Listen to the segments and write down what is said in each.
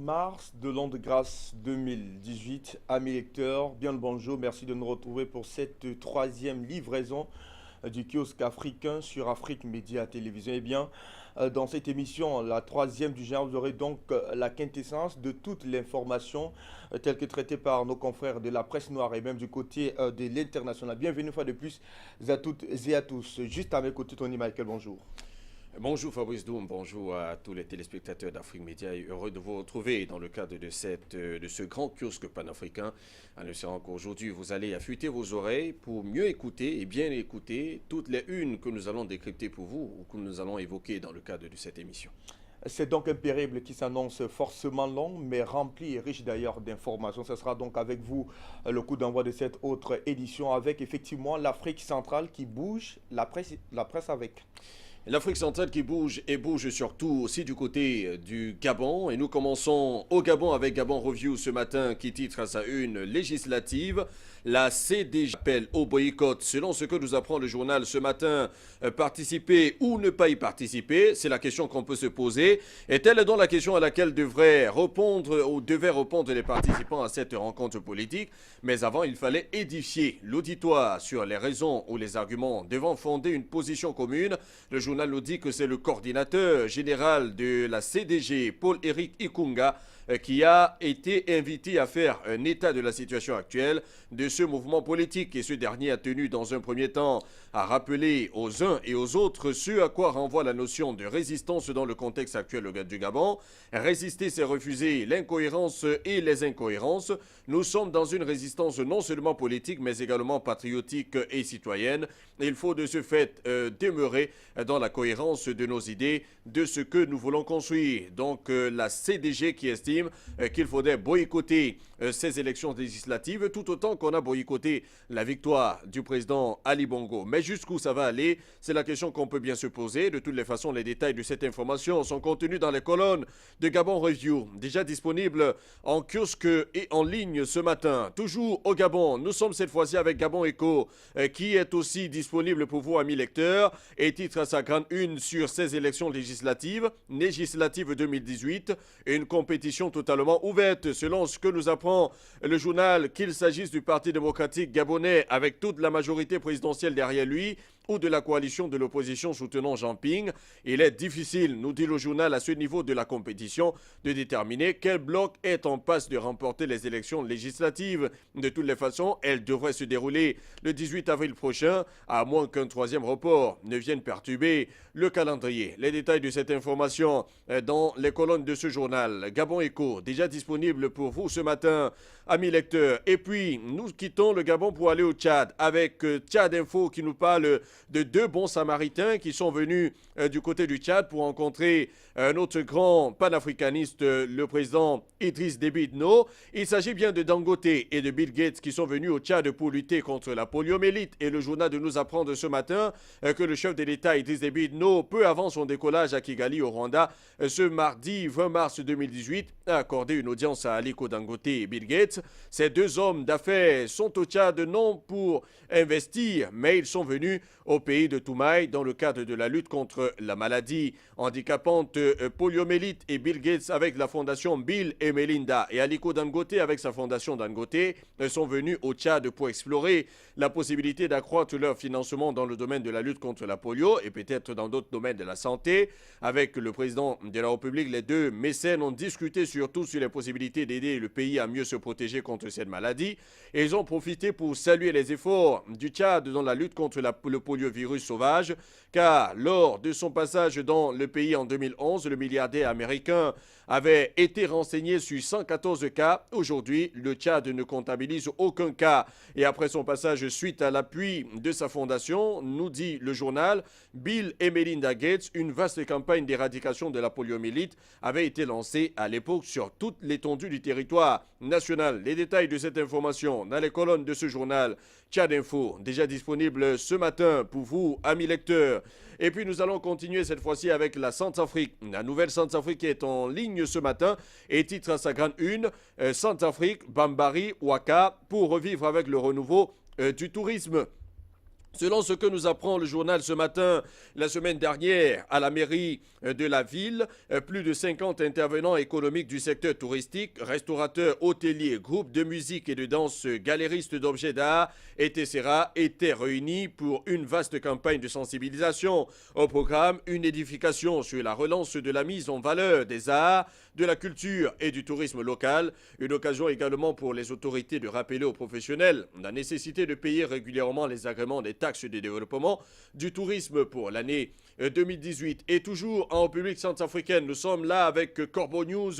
mars de l'an de grâce 2018. Amis lecteurs, bien le bonjour. Merci de nous retrouver pour cette troisième livraison du kiosque africain sur Afrique Média Télévision. Dans cette émission, la troisième du genre, vous aurez donc la quintessence de toute l'information telle que traitée par nos confrères de la presse noire et même du côté de l'international. Bienvenue une fois de plus à toutes et à tous. Juste à mes côtés, Tony Michael, bonjour. Bonjour Fabrice Doum, bonjour à tous les téléspectateurs d'Afrique Média et heureux de vous retrouver dans le cadre de ce grand kiosque panafricain. En espérant qu'aujourd'hui vous allez affûter vos oreilles pour mieux écouter et bien écouter toutes les unes que nous allons décrypter pour vous ou que nous allons évoquer dans le cadre de cette émission. C'est donc un périple qui s'annonce forcément long, mais rempli et riche d'ailleurs d'informations. Ce sera donc avec vous le coup d'envoi de cette autre édition avec effectivement l'Afrique centrale qui bouge, la presse avec. L'Afrique centrale qui bouge et bouge surtout aussi du côté du Gabon. Et nous commençons au Gabon avec Gabon Review ce matin qui titre à sa une législative. La CDG appelle au boycott. Selon ce que nous apprend le journal ce matin, participer ou ne pas y participer, c'est la question qu'on peut se poser. Est-elle donc la question à laquelle devaient répondre les participants à cette rencontre politique? Mais avant, il fallait édifier l'auditoire sur les raisons ou les arguments devant fonder une position commune. Le journal nous dit que c'est le coordinateur général de la CDG, Paul-Éric Ikunga, qui a été invité à faire un état de la situation actuelle de ce mouvement politique. Et ce dernier a tenu dans un premier temps à rappeler aux uns et aux autres ce à quoi renvoie la notion de résistance dans le contexte actuel du Gabon. Résister, c'est refuser l'incohérence et les incohérences. Nous sommes dans une résistance non seulement politique, mais également patriotique et citoyenne. Il faut de ce fait demeurer dans la cohérence de nos idées, de ce que nous voulons construire. Donc la CDG qui estime qu'il faudrait boycotter ces élections législatives, tout autant qu'on a boycotté la victoire du président Ali Bongo. Mais jusqu'où ça va aller, c'est la question qu'on peut bien se poser. De toutes les façons, les détails de cette information sont contenus dans les colonnes de Gabon Review, déjà disponibles en kiosque et en ligne ce matin. Toujours au Gabon, nous sommes cette fois-ci avec Gabon Echo, qui est aussi disponible pour vous, amis lecteurs, et titre à sa grande une sur ces élections législatives 2018, une compétition totalement ouverte, selon ce que nous apprend le journal, qu'il s'agisse du Parti démocratique gabonais avec toute la majorité présidentielle derrière lui, ou de la coalition de l'opposition soutenant Jean Ping. Il est difficile, nous dit le journal, à ce niveau de la compétition, de déterminer quel bloc est en passe de remporter les élections législatives. De toutes les façons, elles devraient se dérouler le 18 avril prochain, à moins qu'un troisième report ne vienne perturber le calendrier. Les détails de cette information dans les colonnes de ce journal. Gabon Echo, déjà disponible pour vous ce matin, amis lecteurs. Et puis, nous quittons le Gabon pour aller au Tchad avec Tchad Info qui nous parle de deux bons samaritains qui sont venus du côté du Tchad pour rencontrer notre grand panafricaniste, le président Idriss Déby Itno. Il s'agit bien de Dangote et de Bill Gates qui sont venus au Tchad pour lutter contre la poliomyélite. Et le journal de nous apprendre ce matin que le chef de l'État Idriss Déby Itno, peu avant son décollage à Kigali au Rwanda, ce mardi 20 mars 2018, a accordé une audience à Aliko Dangote et Bill Gates. Ces deux hommes d'affaires sont au Tchad non pour investir, mais ils sont venus au pays de Toumaï dans le cadre de la lutte contre la maladie handicapante poliomyélite, et Bill Gates avec la fondation Bill et Melinda et Aliko Dangote avec sa fondation Dangote sont venus au Tchad pour explorer la possibilité d'accroître leur financement dans le domaine de la lutte contre la polio et peut-être dans d'autres domaines de la santé. Avec le président de la République, les deux mécènes ont discuté surtout sur les possibilités d'aider le pays à mieux se protéger contre cette maladie, et ils ont profité pour saluer les efforts du Tchad dans la lutte contre le poliovirus sauvage, car lors de son passage dans le pays en 2011, le milliardaire américain avait été renseigné sur 114 cas. Aujourd'hui, le Tchad ne comptabilise aucun cas. Et après son passage suite à l'appui de sa fondation, nous dit le journal, Bill et Melinda Gates, une vaste campagne d'éradication de la poliomyélite avait été lancée à l'époque sur toute l'étendue du territoire national. Les détails de cette information dans les colonnes de ce journal Tchad Info, déjà disponible ce matin pour vous, amis lecteurs. Et puis nous allons continuer cette fois-ci avec la Centrafrique. La nouvelle Centrafrique est en ligne ce matin et titre à sa grande une Centrafrique, Bambari, Ouaka pour revivre avec le renouveau du tourisme. Selon ce que nous apprend le journal ce matin, la semaine dernière, à la mairie de la ville, plus de 50 intervenants économiques du secteur touristique, restaurateurs, hôteliers, groupes de musique et de danse, galéristes d'objets d'art, etc. étaient réunis pour une vaste campagne de sensibilisation. Au programme, une édification sur la relance de la mise en valeur des arts, de la culture et du tourisme local. Une occasion également pour les autorités de rappeler aux professionnels la nécessité de payer régulièrement les agréments des taxes de développement du tourisme pour l'année 2018. Et toujours en République centrafricaine, nous sommes là avec Corbeau News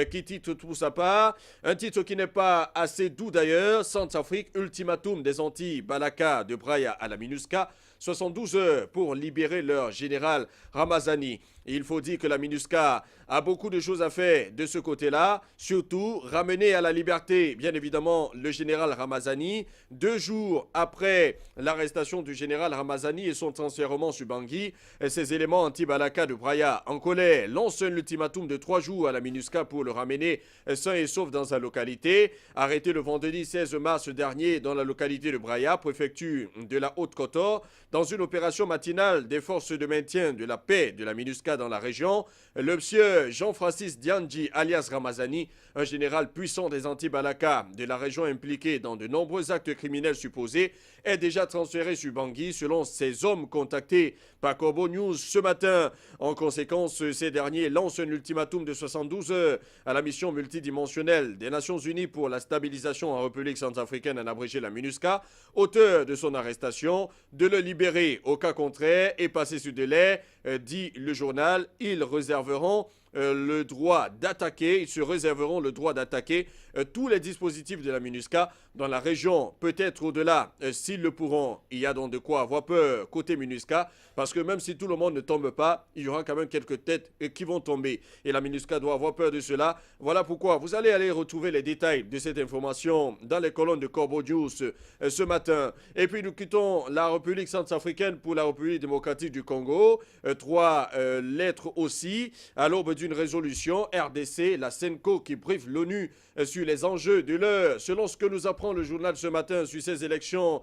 qui titre tout sa part. Un titre qui n'est pas assez doux d'ailleurs. Centrafrique, ultimatum des Antilles, Balaka de Braya à la MINUSCA. 72 heures pour libérer leur général Ramazani. Et il faut dire que la MINUSCA a beaucoup de choses à faire de ce côté-là, surtout ramener à la liberté, bien évidemment, le général Ramazani. 2 jours après l'arrestation du général Ramazani et son transfèrement sur Bangui, ces éléments anti-Balaka de Braya en colère lancent un ultimatum de 3 jours à la MINUSCA pour le ramener sain et sauf dans sa localité. Arrêté le vendredi 16 mars dernier dans la localité de Braya, préfecture de la Haute-Kotor, dans une opération matinale des forces de maintien de la paix de la MINUSCA dans la région, le monsieur Jean-Francis Diandji alias Ramazani, un général puissant des anti-Balaka de la région impliqué dans de nombreux actes criminels supposés, est déjà transféré sur Bangui selon ces hommes contactés par Corbeau News ce matin. En conséquence, ces derniers lancent un ultimatum de 72 heures à la mission multidimensionnelle des Nations Unies pour la stabilisation en République centrafricaine, en abrégé la MINUSCA, auteur de son arrestation, de le libérer au cas contraire et passer sous délai, dit le journal. Ils réserveront le droit d'attaquer, ils se réserveront le droit d'attaquer tous les dispositifs de la MINUSCA dans la région, peut-être au-delà, s'ils le pourront. Il y a donc de quoi avoir peur côté MINUSCA, parce que même si tout le monde ne tombe pas, il y aura quand même quelques têtes qui vont tomber. Et la MINUSCA doit avoir peur de cela. Voilà pourquoi vous allez aller retrouver les détails de cette information dans les colonnes de Corbeau News ce matin. Et puis nous quittons la République centrafricaine pour la République démocratique du Congo. 3 lettres aussi, à l'aube d'une résolution RDC, la SENCO qui briefe l'ONU sur les enjeux de l'heure. Selon ce que nous apprend le journal ce matin sur ces élections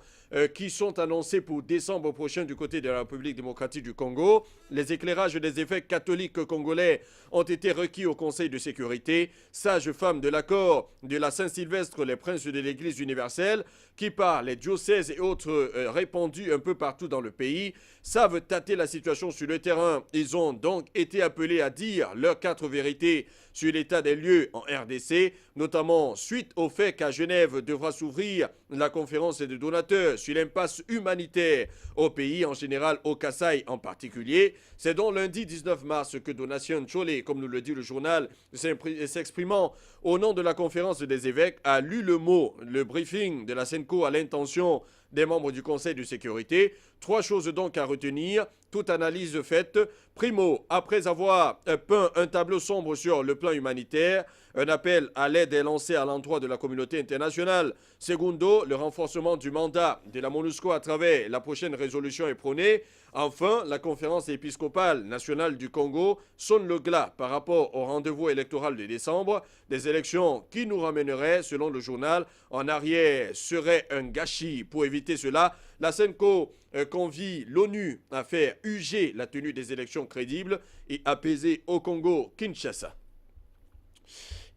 qui sont annoncées pour décembre prochain du côté de la République démocratique du Congo, les éclairages des évêques catholiques congolais ont été requis au Conseil de sécurité. Sages femmes de l'accord de la Saint-Sylvestre, les princes de l'Église universelle, qui par les diocèses et autres répandus un peu partout dans le pays, savent tâter la situation sur le terrain. Ils ont donc été appelés à dire leurs 4 vérités sur l'état des lieux en RDC, notamment suite au fait qu'à Genève devra s'ouvrir la conférence des donateurs sur l'impasse humanitaire au pays, en général au Kasaï en particulier. C'est donc lundi 19 mars que Donatien Tcholé, comme nous le dit le journal, s'exprimant au nom de la conférence des évêques, a lu le mot, le briefing de la SENCO à l'intention des membres du Conseil de sécurité. 3 choses donc à retenir, toute analyse faite. Primo, après avoir peint un tableau sombre sur le plan humanitaire, un appel à l'aide est lancé à l'endroit de la communauté internationale. Secondo, le renforcement du mandat de la MONUSCO à travers la prochaine résolution est prôné. Enfin, la conférence épiscopale nationale du Congo sonne le glas par rapport au rendez-vous électoral de décembre. Des élections qui nous ramèneraient, selon le journal, en arrière serait un gâchis. Pour éviter cela, la SENCO convie l'ONU à faire uger la tenue des élections crédibles et apaisées au Congo-Kinshasa.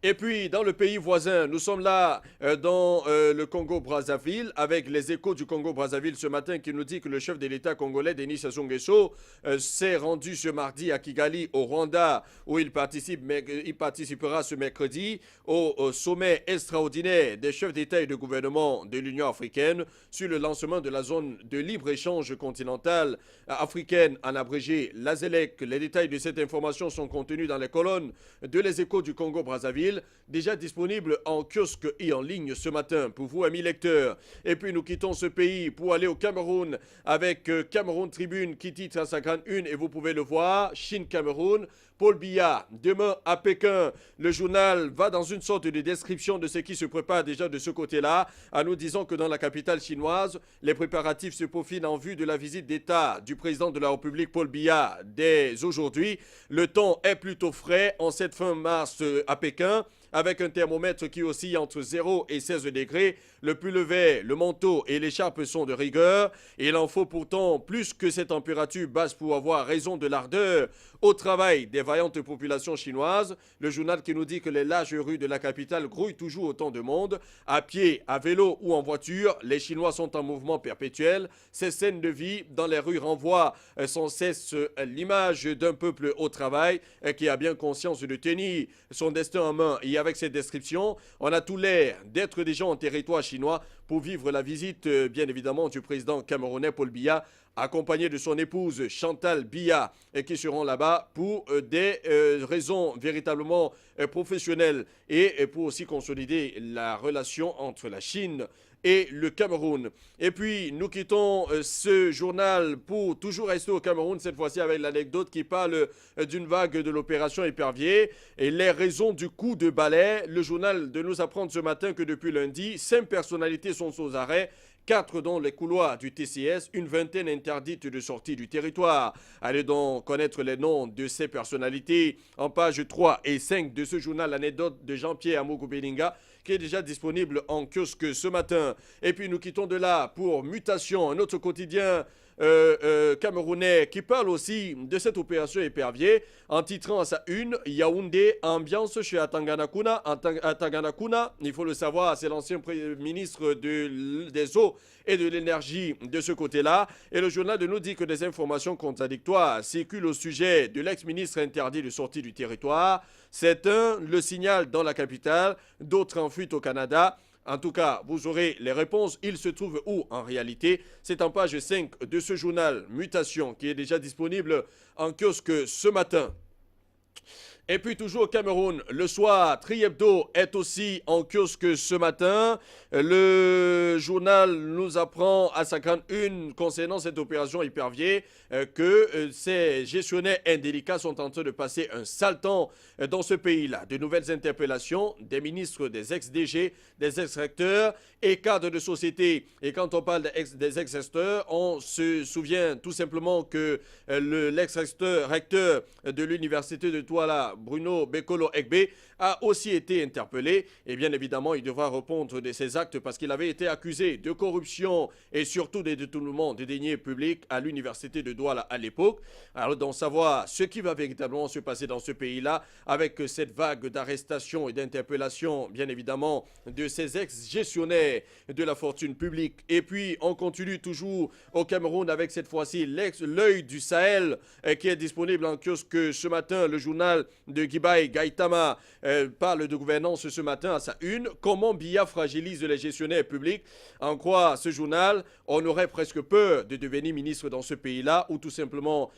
Et puis, dans le pays voisin, nous sommes là dans le Congo-Brazzaville avec les échos du Congo-Brazzaville ce matin qui nous dit que le chef de l'État congolais, Denis Sassou Nguesso, s'est rendu ce mardi à Kigali, au Rwanda, où il participera ce mercredi au sommet extraordinaire des chefs d'État et de gouvernement de l'Union africaine sur le lancement de la zone de libre-échange continentale africaine, en abrégé la ZELEC. Les détails de cette information sont contenus dans les colonnes de Les Échos du Congo-Brazzaville, déjà disponible en kiosque et en ligne ce matin pour vous, amis lecteurs. Et puis nous quittons ce pays pour aller au Cameroun avec Cameroun Tribune qui titre à sa grande une, et vous pouvez le voir, Chine-Cameroun. Paul Biya, demain à Pékin, le journal va dans une sorte de description de ce qui se prépare déjà de ce côté-là, en nous disant que dans la capitale chinoise, les préparatifs se peaufinent en vue de la visite d'État du président de la République, Paul Biya, dès aujourd'hui. Le temps est plutôt frais en cette fin mars à Pékin. avec un thermomètre qui oscille entre 0 et 16 degrés. Le pullover, le manteau et l'écharpe sont de rigueur. Il en faut pourtant plus que cette température basse pour avoir raison de l'ardeur au travail des vaillantes populations chinoises. Le journal qui nous dit que les larges rues de la capitale grouillent toujours autant de monde. À pied, à vélo ou en voiture, les Chinois sont en mouvement perpétuel. Ces scènes de vie dans les rues renvoient sans cesse l'image d'un peuple au travail qui a bien conscience de tenir son destin en main. Et avec cette description, on a tout l'air d'être déjà en territoire chinois pour vivre la visite, bien évidemment, du président camerounais Paul Biya, accompagné de son épouse Chantal Biya, qui seront là-bas pour des raisons véritablement professionnelles et pour aussi consolider la relation entre la Chine et le Cameroun. Et puis, nous quittons ce journal pour toujours rester au Cameroun, cette fois-ci avec l'anecdote qui parle d'une vague de l'opération Épervier et les raisons du coup de balai. Le journal de nous apprendre ce matin que depuis lundi, 5 personnalités sont aux arrêts, 4 dans les couloirs du TCS, une vingtaine interdites de sortie du territoire. Allez donc connaître les noms de ces personnalités en pages 3 et 5 de ce journal, l'anecdote de Jean-Pierre Amougou Belinga, qui est déjà disponible en kiosque ce matin. Et puis nous quittons de là pour Mutation, un autre quotidien camerounais qui parle aussi de cette opération Épervier en titrant à sa une Yaoundé, ambiance chez Atanganakuna. Atanganakuna, il faut le savoir, c'est l'ancien ministre des eaux et de l'énergie de ce côté-là. Et le journal de nous dit que des informations contradictoires circulent au sujet de l'ex-ministre interdit de sortie du territoire. Certains le signalent dans la capitale, d'autres en fuite au Canada. En tout cas, vous aurez les réponses. Il se trouve où en réalité? C'est en page 5 de ce journal Mutation qui est déjà disponible en kiosque ce matin. Et puis toujours au Cameroun, le soir, Tri-Hebdo est aussi en kiosque ce matin. Le journal nous apprend à sa grande une concernant cette opération Épervier que ces gestionnaires indélicats sont en train de passer un sale temps dans ce pays-là. De nouvelles interpellations des ministres, des ex-DG, des ex-recteurs et cadres de société. Et quand on parle des ex-recteurs, on se souvient tout simplement que l'ex-recteur de l'université de Douala, Bruno Bekolo Egbe, a aussi été interpellé. Et bien évidemment, il devra répondre de ses actes parce qu'il avait été accusé de corruption et surtout de détournement de deniers publics à l'université de Douala à l'époque. Alors, d'en savoir ce qui va véritablement se passer dans ce pays-là avec cette vague d'arrestations et d'interpellations, bien évidemment, de ces ex-gestionnaires de la fortune publique. Et puis, on continue toujours au Cameroun avec cette fois-ci l'œil du Sahel qui est disponible en kiosque ce matin. Le journal de Gibaï Gaïtama parle de gouvernance ce matin à sa une. Comment Biya fragilise les gestionnaires publics? En croire ce journal, on aurait presque peur de devenir ministre dans ce pays-là ou tout simplement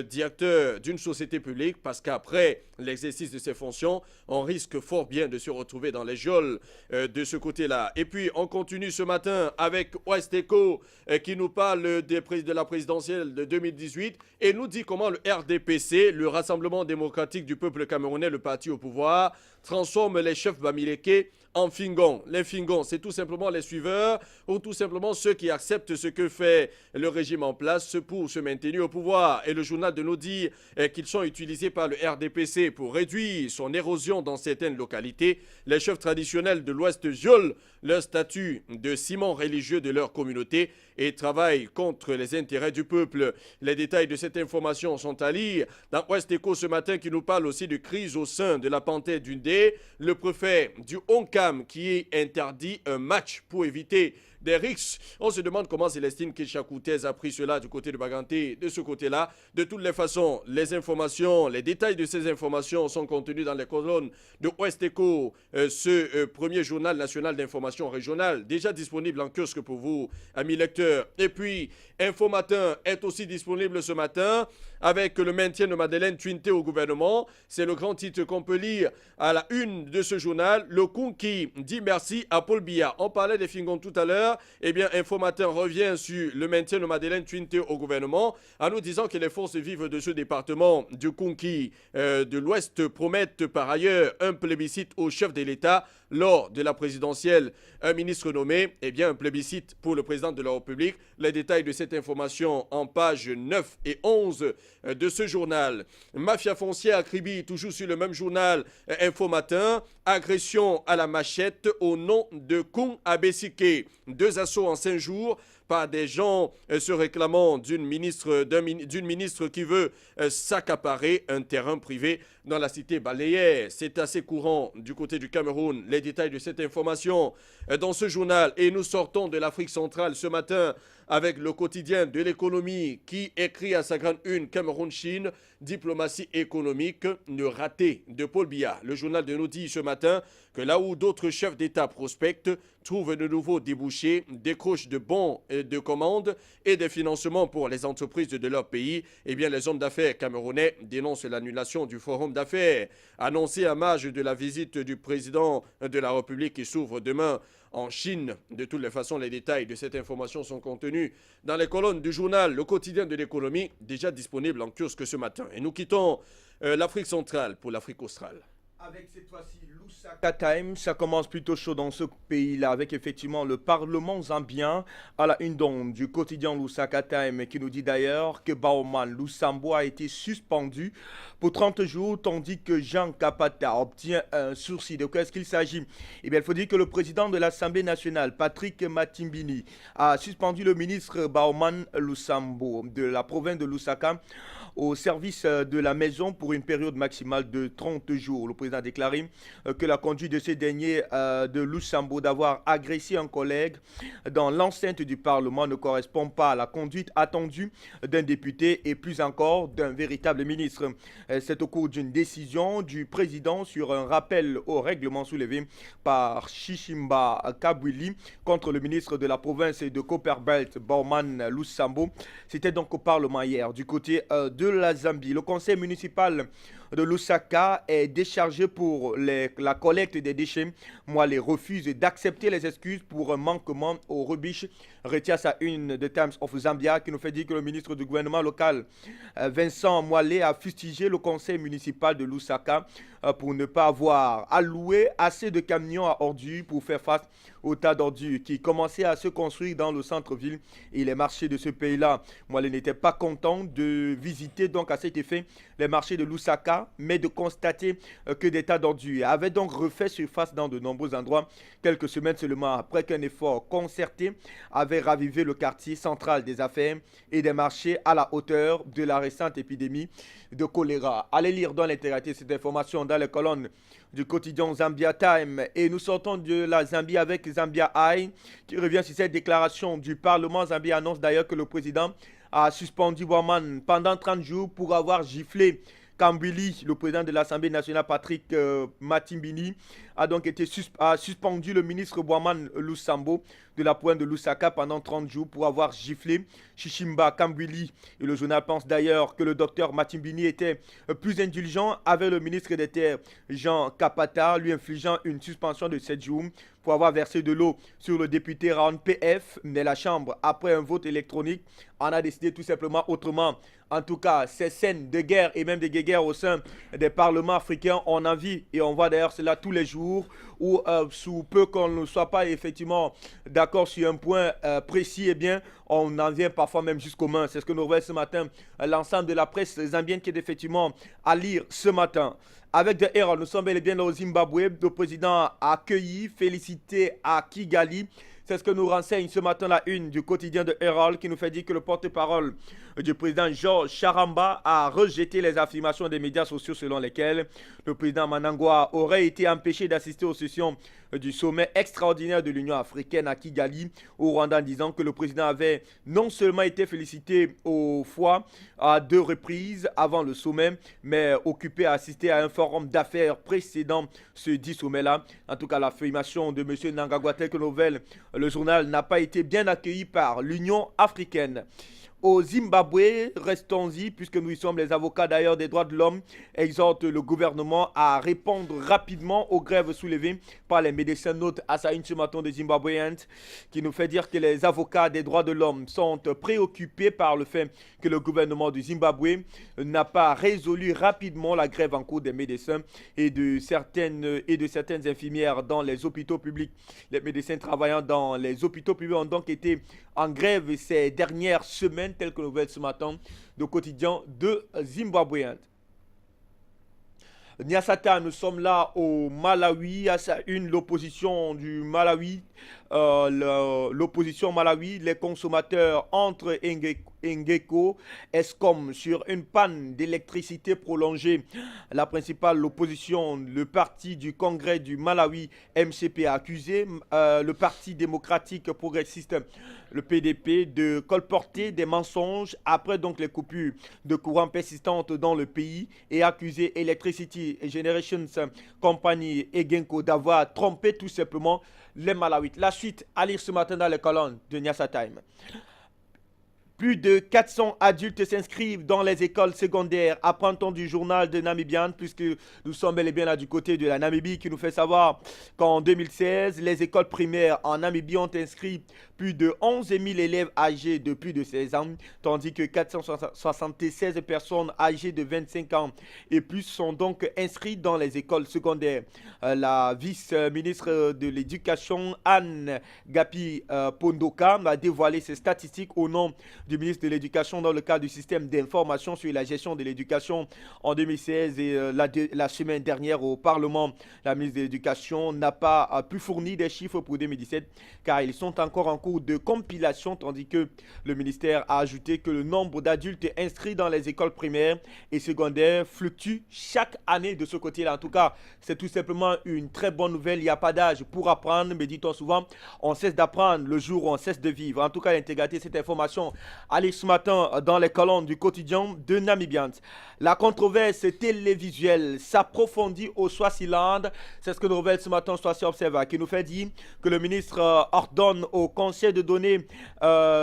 directeur d'une société publique parce qu'après l'exercice de ses fonctions, on risque fort bien de se retrouver dans les geôles de ce côté-là. Et puis, on continue ce matin avec Ouesteco qui nous parle de la présidentielle de 2018 et nous dit comment le RDPC, le Rassemblement démocratique du peuple camerounais, le parti au pouvoir, transforme les chefs bamileke en fingons. Les fingons, c'est tout simplement les suiveurs ou tout simplement ceux qui acceptent ce que fait le régime en place pour se maintenir au pouvoir. Et le journal de nous dit qu'ils sont utilisés par le RDPC pour réduire son érosion dans certaines localités. Les chefs traditionnels de l'Ouest violent leur statut de ciment religieux de leur communauté et travaillent contre les intérêts du peuple. Les détails de cette information sont à lire dans Ouest Echo ce matin qui nous parle aussi de crise au sein de la Panthère d'Undé. Le préfet du Onkam qui interdit un match pour éviter des rixes. On se demande comment Célestine Kéchakoutez a pris cela du côté de Baganté, de ce côté-là. De toutes les façons, les informations, les détails de ces informations sont contenus dans les colonnes de Ouest Echo, ce premier journal national d'information régionale, déjà disponible en kiosque pour vous, amis lecteurs. Et puis, Info Matin est aussi disponible ce matin avec le maintien de Madeleine Tuinté au gouvernement. C'est le grand titre qu'on peut lire à la une de ce journal. Le coup qui dit merci à Paul Biya. On parlait des Fingons tout à l'heure. hier, eh bien, Info Matin revient sur le maintien de Madeleine Tuinte au gouvernement en nous disant que les forces vives de ce département du Konki de l'Ouest promettent par ailleurs un plébiscite au chef de l'État lors de la présidentielle. Un ministre nommé, eh bien, un plébiscite pour le président de la République. Les détails de cette information en pages 9 et 11 de ce journal. Mafia foncière à Kribi, toujours sur le même journal Info Matin. Agression à la machette au nom de Koum Abesike. 2 assauts en 5 jours par des gens se réclamant d'une ministre qui veut s'accaparer un terrain privé dans la cité baléaire. C'est assez courant du côté du Cameroun. Les détails de cette information dans ce journal. Et nous sortons de l'Afrique centrale ce matin avec le quotidien de l'économie qui écrit à sa grande une Cameroun-Chine, diplomatie économique, ne ratée de Paul Biya. Le journal de nous dit ce matin que là où d'autres chefs d'État prospectent, trouvent de nouveaux débouchés, décrochent de bons de commandes et des financements pour les entreprises de leur pays, eh bien les hommes d'affaires camerounais dénoncent l'annulation du forum d'affaires annoncé à marge de la visite du président de la République qui s'ouvre demain en Chine. De toutes les façons, les détails de cette information sont contenus dans les colonnes du journal Le Quotidien de l'économie, déjà disponible en kiosque ce matin. Et nous quittons l'Afrique centrale pour l'Afrique australe. Avec cette fois-ci Lusaka Time, ça commence plutôt chaud dans ce pays-là avec effectivement le Parlement zambien à la une donc du quotidien Lusaka Time qui nous dit d'ailleurs que Baoman Lusambo a été suspendu pour 30 jours tandis que Jean Kapata obtient un sursis. De quoi est-ce qu'il s'agit? Eh bien, il faut dire que le président de l'Assemblée nationale, Patrick Matimbini, a suspendu le ministre Baoman Lusambo de la province de Lusaka au service de la maison pour une période maximale de 30 jours. Le président a déclaré que la conduite de ce dernier de Lusambo d'avoir agressé un collègue dans l'enceinte du Parlement ne correspond pas à la conduite attendue d'un député et plus encore d'un véritable ministre. C'est au cours d'une décision du président sur un rappel au règlement soulevé par Shishimba Kabwili contre le ministre de la province de Copperbelt, Baoman Lusambo. C'était donc au Parlement hier. Du côté de la Zambie, le conseil municipal de Lusaka est déchargé pour la collecte des déchets. Moi, les refuse d'accepter les excuses pour un manquement aux rebiches. Retient sa une de Times of Zambia qui nous fait dire que le ministre du gouvernement local, Vincent Moalé, a fustigé le conseil municipal de Lusaka pour ne pas avoir alloué assez de camions à ordures pour faire face au tas d'ordures qui commençait à se construire dans le centre-ville et les marchés de ce pays-là. Moalé n'était pas content de visiter donc à cet effet les marchés de Lusaka, mais de constater que des tas d'ordures avaient donc refait surface dans de nombreux endroits quelques semaines seulement après qu'un effort concerté avait ravivé le quartier central des affaires et des marchés à la hauteur de la récente épidémie de choléra. Allez lire dans l'intégralité cette information dans les colonnes du quotidien Zambia Time. Et nous sortons de la Zambie avec Zambia Eye qui revient sur cette déclaration du Parlement. Zambie annonce d'ailleurs que le président a suspendu Baoman pendant 30 jours pour avoir giflé Kambili. Le président de l'Assemblée nationale, Patrick Matimbini, a donc été suspendu le ministre Baoman Lusambo de la province de Lusaka pendant 30 jours pour avoir giflé Shishimba Kambili. Et le journal pense d'ailleurs que le docteur Matimbini était plus indulgent avec le ministre des Terres, Jean Kapata, lui infligeant une suspension de 7 jours pour avoir versé de l'eau sur le député Raon PF. Mais la Chambre, après un vote électronique, en a décidé tout simplement autrement. En tout cas, ces scènes de guerre et même de guerre au sein des parlements africains, on en vit et on voit d'ailleurs cela tous les jours où sous peu qu'on ne soit pas effectivement d'accord sur un point précis, eh bien, on en vient parfois même jusqu'aux mains. C'est ce que nous voyons ce matin, l'ensemble de la presse zambienne qui est effectivement à lire ce matin. Avec The Herald, nous sommes bel et bien au Zimbabwe. Le président a accueilli, félicité à Kigali. C'est ce que nous renseigne ce matin la une du quotidien de Herald qui nous fait dire que le porte-parole du président George Charamba a rejeté les affirmations des médias sociaux selon lesquelles le président Mnangagwa aurait été empêché d'assister aux sessions du sommet extraordinaire de l'Union africaine à Kigali au Rwanda, en disant que le président avait non seulement été félicité au foie à 2 reprises avant le sommet, mais occupé à assister à un forum d'affaires précédent ce dit sommet-là. En tout cas, l'affirmation de M. Mnangagwa, telle que nouvelle, le journal n'a pas été bien accueilli par l'Union africaine. au Zimbabwe, restons-y, puisque nous y sommes, les avocats d'ailleurs des droits de l'homme exhortent le gouvernement à répondre rapidement aux grèves soulevées par les médecins. Note à sa une ce matin de Zimbabweans qui nous fait dire que les avocats des droits de l'homme sont préoccupés par le fait que le gouvernement du Zimbabwe n'a pas résolu rapidement la grève en cours des médecins et de certaines infirmières dans les hôpitaux publics. Les médecins travaillant dans les hôpitaux publics ont donc été en grève ces dernières semaines, telles que nouvelle ce matin, de quotidien de Zimbabwean. Nyasata, nous sommes là au Malawi, à sa une, l'opposition du Malawi, l'opposition Malawi, les consommateurs entre Ngeko, Eskom sur une panne d'électricité prolongée. La principale opposition, le parti du Congrès du Malawi, MCP, a accusé le Parti démocratique progressiste, le PDP, de colporter des mensonges après donc les coupures de courant persistantes dans le pays et accusé Electricity Generations Company et Genco d'avoir trompé tout simplement les Malawites. La suite à lire ce matin dans les colonnes de Nyasa Time. Plus de 400 adultes s'inscrivent dans les écoles secondaires, apprend-on du journal de Namibian, puisque nous sommes bel et bien là du côté de la Namibie, qui nous fait savoir qu'en 2016, les écoles primaires en Namibie ont inscrit plus de 11 000 élèves âgés de plus de 16 ans, tandis que 476 personnes âgées de 25 ans et plus sont donc inscrites dans les écoles secondaires. La vice-ministre de l'Éducation, Anne Gapi Pondoka, a dévoilé ces statistiques au nom du ministre de l'Éducation dans le cadre du système d'information sur la gestion de l'éducation en 2016 et la semaine dernière au Parlement. La ministre de l'Éducation n'a pas pu fournir des chiffres pour 2017 car ils sont encore en cours de compilation, tandis que le ministère a ajouté que le nombre d'adultes inscrits dans les écoles primaires et secondaires fluctue chaque année de ce côté-là. En tout cas, c'est tout simplement une très bonne nouvelle. Il n'y a pas d'âge pour apprendre, mais dit-on souvent, on cesse d'apprendre le jour où on cesse de vivre. En tout cas, l'intégralité de cette information, allez ce matin dans les colonnes du quotidien de Namibians. La controverse télévisuelle s'approfondit au Swaziland. C'est ce que nous révèle ce matin Swazi Observer, qui nous fait dire que le ministre ordonne au conseil de donner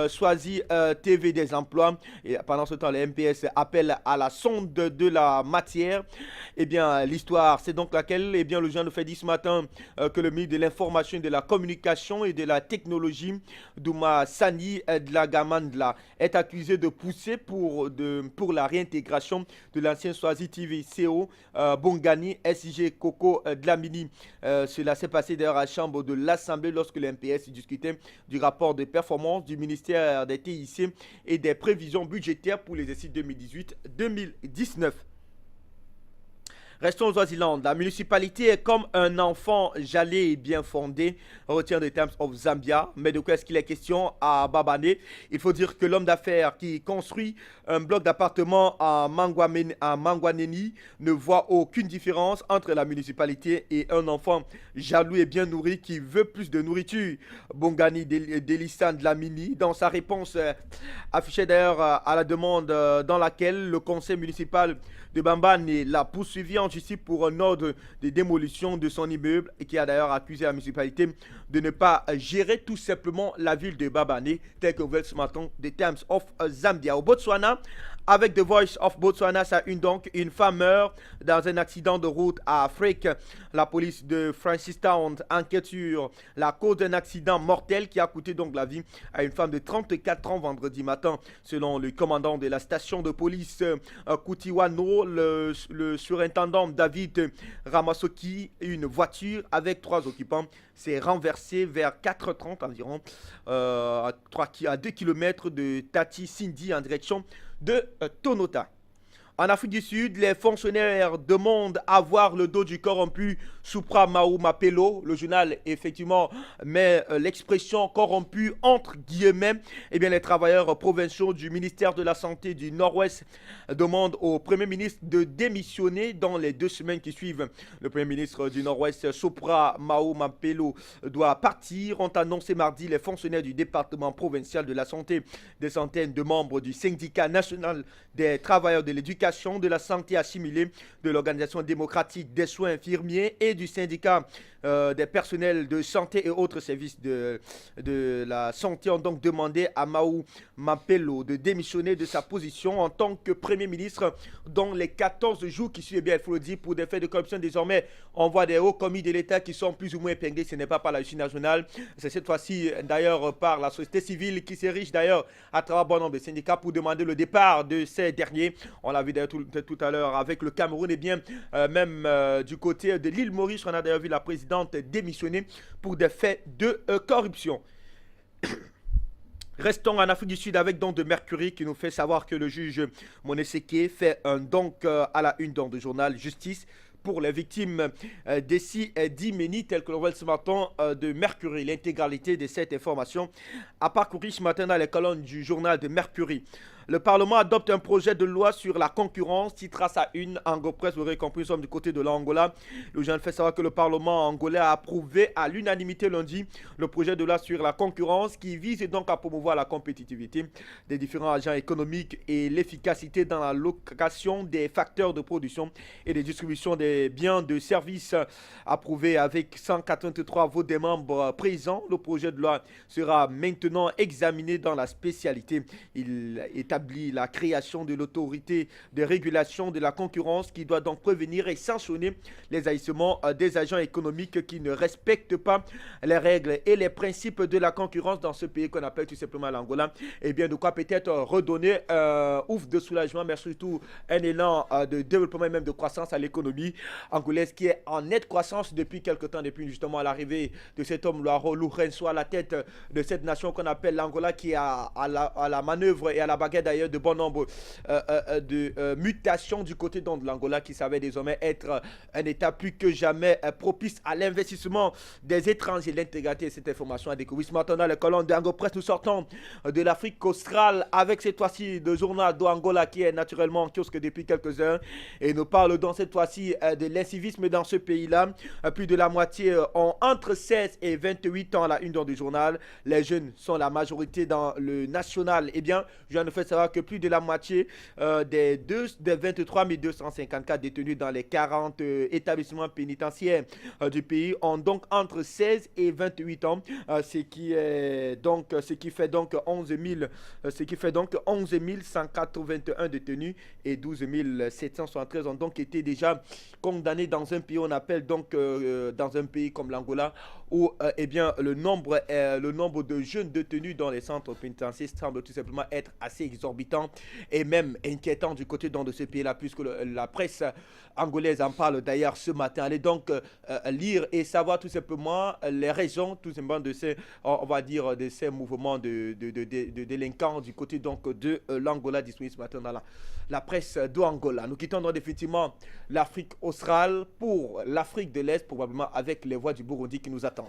Swazi TV des emplois. Et pendant ce temps, le MPS appelle à la sonde de la matière. Eh bien, l'histoire, c'est donc laquelle, eh bien, le journal nous fait dire ce matin que le ministre de l'Information, de la Communication et de la Technologie, Douma Sani Dlagamandla, est accusé de pousser pour la réintégration de l'ancien Swazi TV CEO Bongani SIG Koko Dlamini. Cela s'est passé d'ailleurs à la chambre de l'Assemblée lorsque le MPS discutait du rapport de performance du ministère des TIC et des prévisions budgétaires pour les exercices 2018-2019. Restons au Swaziland. La municipalité est comme un enfant jalé et bien fondé, retient The Times of Zambia. Mais de quoi est-ce qu'il est question à Babane? Il faut dire que l'homme d'affaires qui construit un bloc d'appartements à Mangwaneni ne voit aucune différence entre la municipalité et un enfant jaloux et bien nourri qui veut plus de nourriture. Bongani Delissan Dlamini, dans sa réponse affichée d'ailleurs à la demande dans laquelle le conseil municipal de Bambane l'a poursuivi en justice pour un ordre de démolition de son immeuble et qui a d'ailleurs accusé la municipalité de ne pas gérer tout simplement la ville de Babane, tel que vous ce matin des Times of Zambia. Au Botswana, avec The Voice of Botswana, ça une femme meurt dans un accident de route à Afrique. La police de Francistown enquête sur la cause d'un accident mortel qui a coûté donc la vie à une femme de 34 ans vendredi matin. Selon le commandant de la station de police Kutiwano, le surintendant David Ramasoki, une voiture avec 3 occupants s'est renversée vers 4h30 environ à 2 km de Tati Sindi en direction de Tonota. En Afrique du Sud, les fonctionnaires demandent à voir le dos du corrompu Supra Mahou Mapelo. Le journal, effectivement, met l'expression corrompu entre guillemets. Eh bien, les travailleurs provinciaux du ministère de la Santé du Nord-Ouest demandent au Premier ministre de démissionner dans les 2 semaines qui suivent. Le Premier ministre du Nord-Ouest, Supra Mahou Mapelo, doit partir. Ont annoncé mardi les fonctionnaires du département provincial de la Santé. Des centaines de membres du syndicat national des travailleurs de l'éducation revendications de la santé assimilée de l'Organisation démocratique des soins infirmiers et du syndicat des personnels de santé et autres services de la santé ont donc demandé à Maou Mapelo de démissionner de sa position en tant que Premier ministre dans les 14 jours qui suivent, bien il faut le dire, pour des faits de corruption. Désormais, on voit des hauts commis de l'État qui sont plus ou moins épinglés. Ce n'est pas par la justice nationale, c'est cette fois-ci d'ailleurs par la société civile qui s'érige d'ailleurs à travers bon nombre de syndicats pour demander le départ de ces derniers. On l'a vu d'ailleurs tout à l'heure avec le Cameroun et bien même du côté de l'île Maurice, on a d'ailleurs vu la présidente démissionner pour des faits de corruption. Restons en Afrique du Sud avec don de Mercury qui nous fait savoir que le juge Moneseke fait un don à la une dans le journal Justice pour les victimes d'Essi Dimeni, tel que l'on voit ce matin de Mercury. L'intégralité de cette information a parcouru ce matin dans les colonnes du journal de Mercury. Le Parlement adopte un projet de loi sur la concurrence, titre à sa une. Ango Press, vous aurez compris, nous sommes du côté de l'Angola. Le journal fait savoir que le Parlement angolais a approuvé à l'unanimité lundi le projet de loi sur la concurrence qui vise donc à promouvoir la compétitivité des différents agents économiques et l'efficacité dans la location des facteurs de production et de distribution des biens de services. Approuvé avec 183 votes des membres présents, le projet de loi sera maintenant examiné dans la spécialité. Il établit la création de l'autorité de régulation de la concurrence qui doit donc prévenir et sanctionner les agissements des agents économiques qui ne respectent pas les règles et les principes de la concurrence dans ce pays qu'on appelle tout simplement l'Angola. Et bien de quoi peut-être redonner ouf de soulagement, mais surtout un élan de développement et même de croissance à l'économie angolaise qui est en nette croissance depuis quelque temps, depuis justement l'arrivée de cet homme Loaro Lourenço à la tête de cette nation qu'on appelle l'Angola, qui est à la manœuvre et à la baguette d'ailleurs de bon nombre de mutations du côté de l'Angola, qui savait désormais être un État plus que jamais propice à l'investissement des étrangers. L'intégralité de cette information à découvrir ce matin dans les colonnes d'Ango Press. Nous sortons de l'Afrique australe avec cette fois-ci le journal d'Angola qui est naturellement en kiosque depuis quelques heures et nous parle donc cette fois-ci de l'incivisme dans ce pays-là. Plus de la moitié ont entre 16 et 28 ans à la une du journal. Les jeunes sont la majorité dans le national. Eh bien, je viens de faire savoir que plus de la moitié des 23 254 détenus dans les 40 établissements pénitentiaires du pays ont donc entre 16 et 28 ans, ce qui fait donc 11 181 détenus et 12 773 ont donc été déjà condamnés dans un pays, on appelle donc dans un pays comme l'Angola, où eh bien, le nombre de jeunes détenus dans les centres pénitentiaires semble tout simplement être assez exorbitant et même inquiétant du côté de ce pays-là, puisque la presse angolaise en parle d'ailleurs ce matin. Allez donc lire et savoir tout simplement les raisons tout simplement de ces, on va dire, de ces mouvements de délinquants du côté donc de l'Angola, disponible ce matin dans la presse d'Angola. Nous quittons donc définitivement l'Afrique australe pour l'Afrique de l'Est, probablement avec les voix du Burundi qui nous attendent.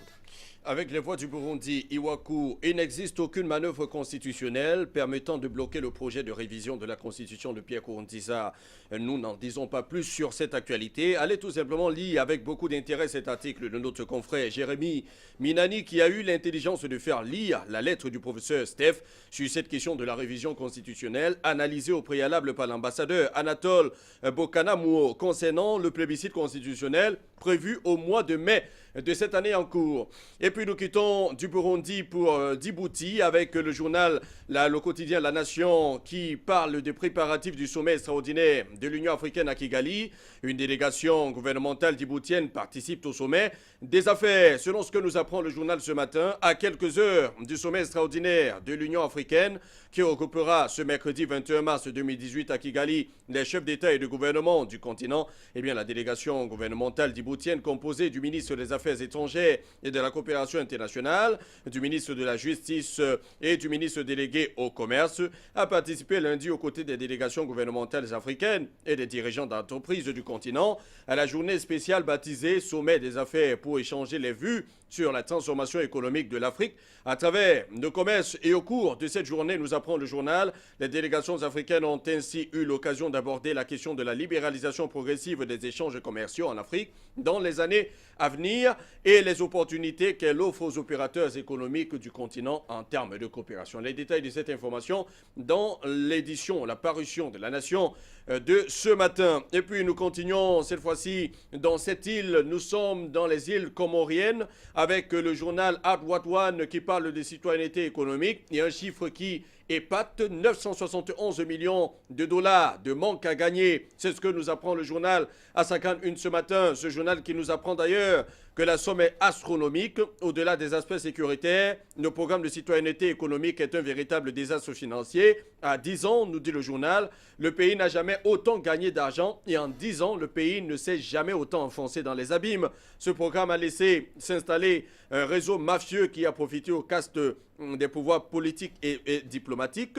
Avec les voix du Burundi, Iwaku, il n'existe aucune manœuvre constitutionnelle permettant de bloquer le projet de révision de la constitution de Pierre Nkurunziza. Nous n'en disons pas plus sur cette actualité. Allez tout simplement lire avec beaucoup d'intérêt cet article de notre confrère Jérémy Minani qui a eu l'intelligence de faire lire la lettre du professeur Steph sur cette question de la révision constitutionnelle analysée au préalable par l'ambassadeur Anatole Bokanamouo concernant le plébiscite constitutionnel prévu au mois de mai de cette année en cours. Et puis nous quittons du Burundi pour Djibouti avec le journal, le quotidien La Nation qui parle des préparatifs du sommet extraordinaire de l'Union africaine à Kigali. Une délégation gouvernementale djiboutienne participe au sommet des affaires. Selon ce que nous apprend le journal ce matin, à quelques heures du sommet extraordinaire de l'Union africaine qui regroupera ce mercredi 21 mars 2018 à Kigali les chefs d'État et de gouvernement du continent, eh bien la délégation gouvernementale djiboutienne composée du ministre des Affaires étrangères et de la coopération internationale, du ministre de la Justice et du ministre délégué au commerce a participé lundi aux côtés des délégations gouvernementales africaines et des dirigeants d'entreprises du continent à la journée spéciale baptisée Sommet des affaires pour échanger les vues sur la transformation économique de l'Afrique à travers le commerce. Et au cours de cette journée, nous apprend le journal, les délégations africaines ont ainsi eu l'occasion d'aborder la question de la libéralisation progressive des échanges commerciaux en Afrique dans les années à venir et les opportunités qu'elle offre aux opérateurs économiques du continent en termes de coopération. Les détails de cette information dans l'édition, la parution de La Nation de ce matin. Et puis nous continuons cette fois-ci dans cette île. Nous sommes dans les îles comoriennes avec le journal Art What One qui parle de citoyenneté économique. Il y a un chiffre qui épate, 971 millions de dollars de manque à gagner. C'est ce que nous apprend le journal Asakan Une ce matin. Ce journal qui nous apprend d'ailleurs que la somme est astronomique. Au-delà des aspects sécuritaires, le programme de citoyenneté économique est un véritable désastre financier. À 10 ans, nous dit le journal, le pays n'a jamais autant gagné d'argent et en 10 ans, le pays ne s'est jamais autant enfoncé dans les abîmes. Ce programme a laissé s'installer un réseau mafieux qui a profité aux castes des pouvoirs politiques et diplomatiques.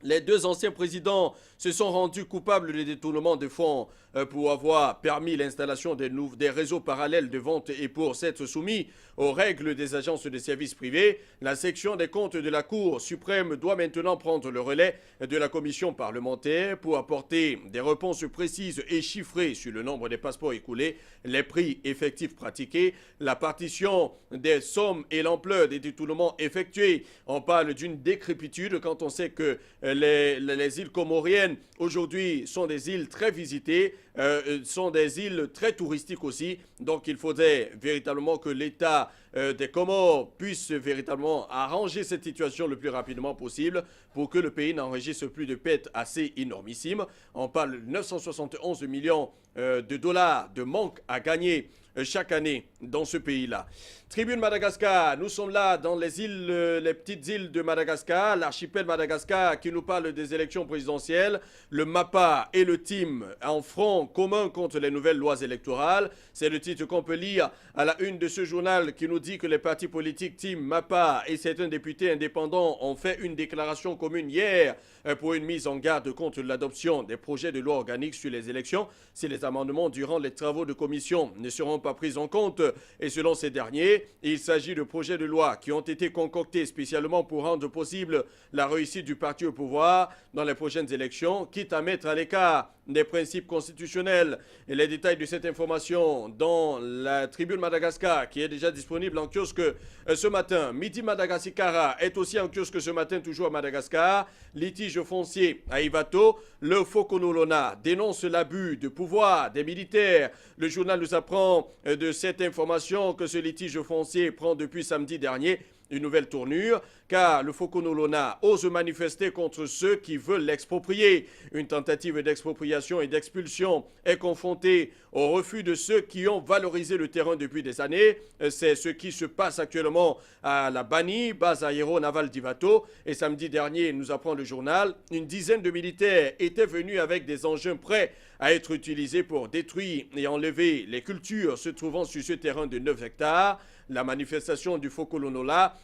Les deux anciens présidents se sont rendus coupables de détournement de fonds pour avoir permis l'installation des réseaux parallèles de vente et pour s'être soumis aux règles des agences de services privés. La section des comptes de la Cour suprême doit maintenant prendre le relais de la commission parlementaire pour apporter des réponses précises et chiffrées sur le nombre des passeports écoulés, les prix effectifs pratiqués, la partition des sommes et l'ampleur des détournements effectués. On parle d'une décrépitude quand on sait que les îles comoriennes aujourd'hui sont des îles très visitées, sont des îles très touristiques aussi. Donc il faudrait véritablement que l'État des Comores puisse véritablement arranger cette situation le plus rapidement possible pour que le pays n'enregistre plus de pertes assez énormissimes. On parle de 971 millions de dollars de manque à gagner chaque année dans ce pays-là. Tribune Madagascar, nous sommes là dans les îles, les petites îles de Madagascar, l'archipel Madagascar qui nous parle des élections présidentielles. Le MAPA et le TIM en front commun contre les nouvelles lois électorales. C'est le titre qu'on peut lire à la une de ce journal qui nous dit que les partis politiques TIM, MAPA et certains députés indépendants ont fait une déclaration commune hier pour une mise en garde contre l'adoption des projets de loi organique sur les élections si les amendements durant les travaux de commission ne seront pas pris en compte. Et selon ces derniers, il s'agit de projets de loi qui ont été concoctés spécialement pour rendre possible la réussite du parti au pouvoir dans les prochaines élections, quitte à mettre à l'écart des principes constitutionnels. Et les détails de cette information dans la Tribune Madagascar qui est déjà disponible en kiosque ce matin. Midi Madagascar est aussi en kiosque ce matin, toujours à Madagascar. Litige foncier à Ivato. Le Fokonolona dénonce l'abus de pouvoir des militaires. Le journal nous apprend de cette information que ce litige foncier prend depuis samedi dernier une nouvelle tournure, car le Fokonolona ose manifester contre ceux qui veulent l'exproprier. Une tentative d'expropriation et d'expulsion est confrontée au refus de ceux qui ont valorisé le terrain depuis des années. C'est ce qui se passe actuellement à la Bani, base aéronavale d'Ivato. Et samedi dernier, nous apprend le journal, une dizaine de militaires étaient venus avec des engins prêts à être utilisés pour détruire et enlever les cultures se trouvant sur ce terrain de 9 hectares. La manifestation du Fokonolona,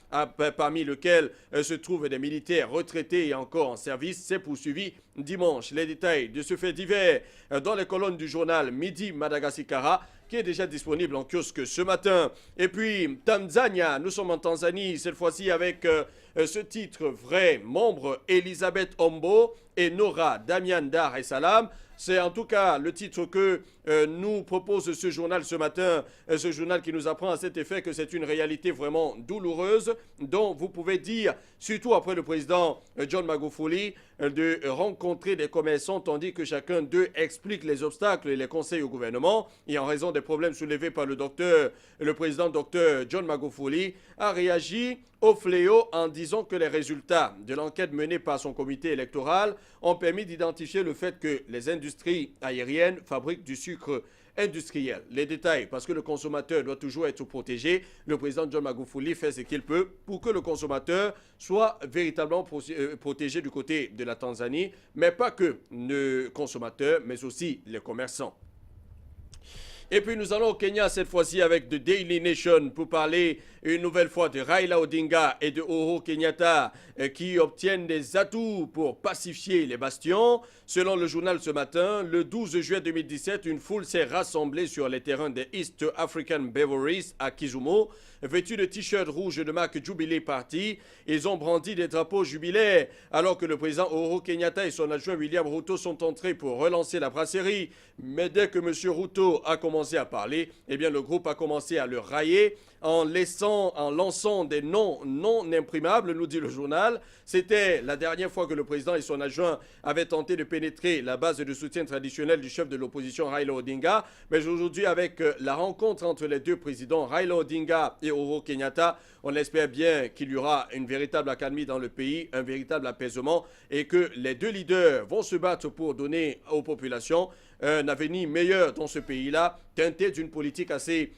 parmi lesquels se trouvent des militaires retraités et encore en service, s'est poursuivie dimanche. Les détails de ce fait divers dans les colonnes du journal Midi Madagascar qui est déjà disponible en kiosque ce matin. Et puis Tanzania, nous sommes en Tanzanie, cette fois-ci avec ce titre vrai, membre Elisabeth Ombo et Nora Damian Dar es Salaam. C'est en tout cas le titre que nous propose ce journal ce matin, ce journal qui nous apprend à cet effet que c'est une réalité vraiment douloureuse dont vous pouvez dire, surtout après le président John Magufuli, de rencontrer des commerçants tandis que chacun d'eux explique les obstacles et les conseils au gouvernement. Et en raison des problèmes soulevés par le président Dr John Magufuli a réagi au fléau en disant que les résultats de l'enquête menée par son comité électoral ont permis d'identifier le fait que les industries aériennes fabriquent du sucre industriel. Les détails, parce que le consommateur doit toujours être protégé. Le président John Magufuli fait ce qu'il peut pour que le consommateur soit véritablement protégé du côté de la Tanzanie, mais pas que le consommateur, mais aussi les commerçants. Et puis nous allons au Kenya cette fois-ci avec The Daily Nation pour parler une nouvelle fois de Raila Odinga et de Uhuru Kenyatta qui obtiennent des atouts pour pacifier les bastions. Selon le journal ce matin, le 12 juillet 2017, une foule s'est rassemblée sur les terrains des East African Breweries à Kisumu. Vêtus de t-shirts rouges de marque Jubilee Party, ils ont brandi des drapeaux jubilaires alors que le président Uhuru Kenyatta et son adjoint William Ruto sont entrés pour relancer la brasserie. Mais dès que M. Ruto a commencé à parler, eh bien le groupe a commencé à le railler en lançant des noms non imprimables, nous dit le journal. C'était la dernière fois que le président et son adjoint avaient tenté de pénétrer la base de soutien traditionnel du chef de l'opposition Raila Odinga. Mais aujourd'hui, avec la rencontre entre les deux présidents, Raila Odinga et Uhuru Kenyatta, on espère bien qu'il y aura une véritable accalmie dans le pays, un véritable apaisement et que les deux leaders vont se battre pour donner aux populations un avenir meilleur dans ce pays-là, teinté d'une politique assez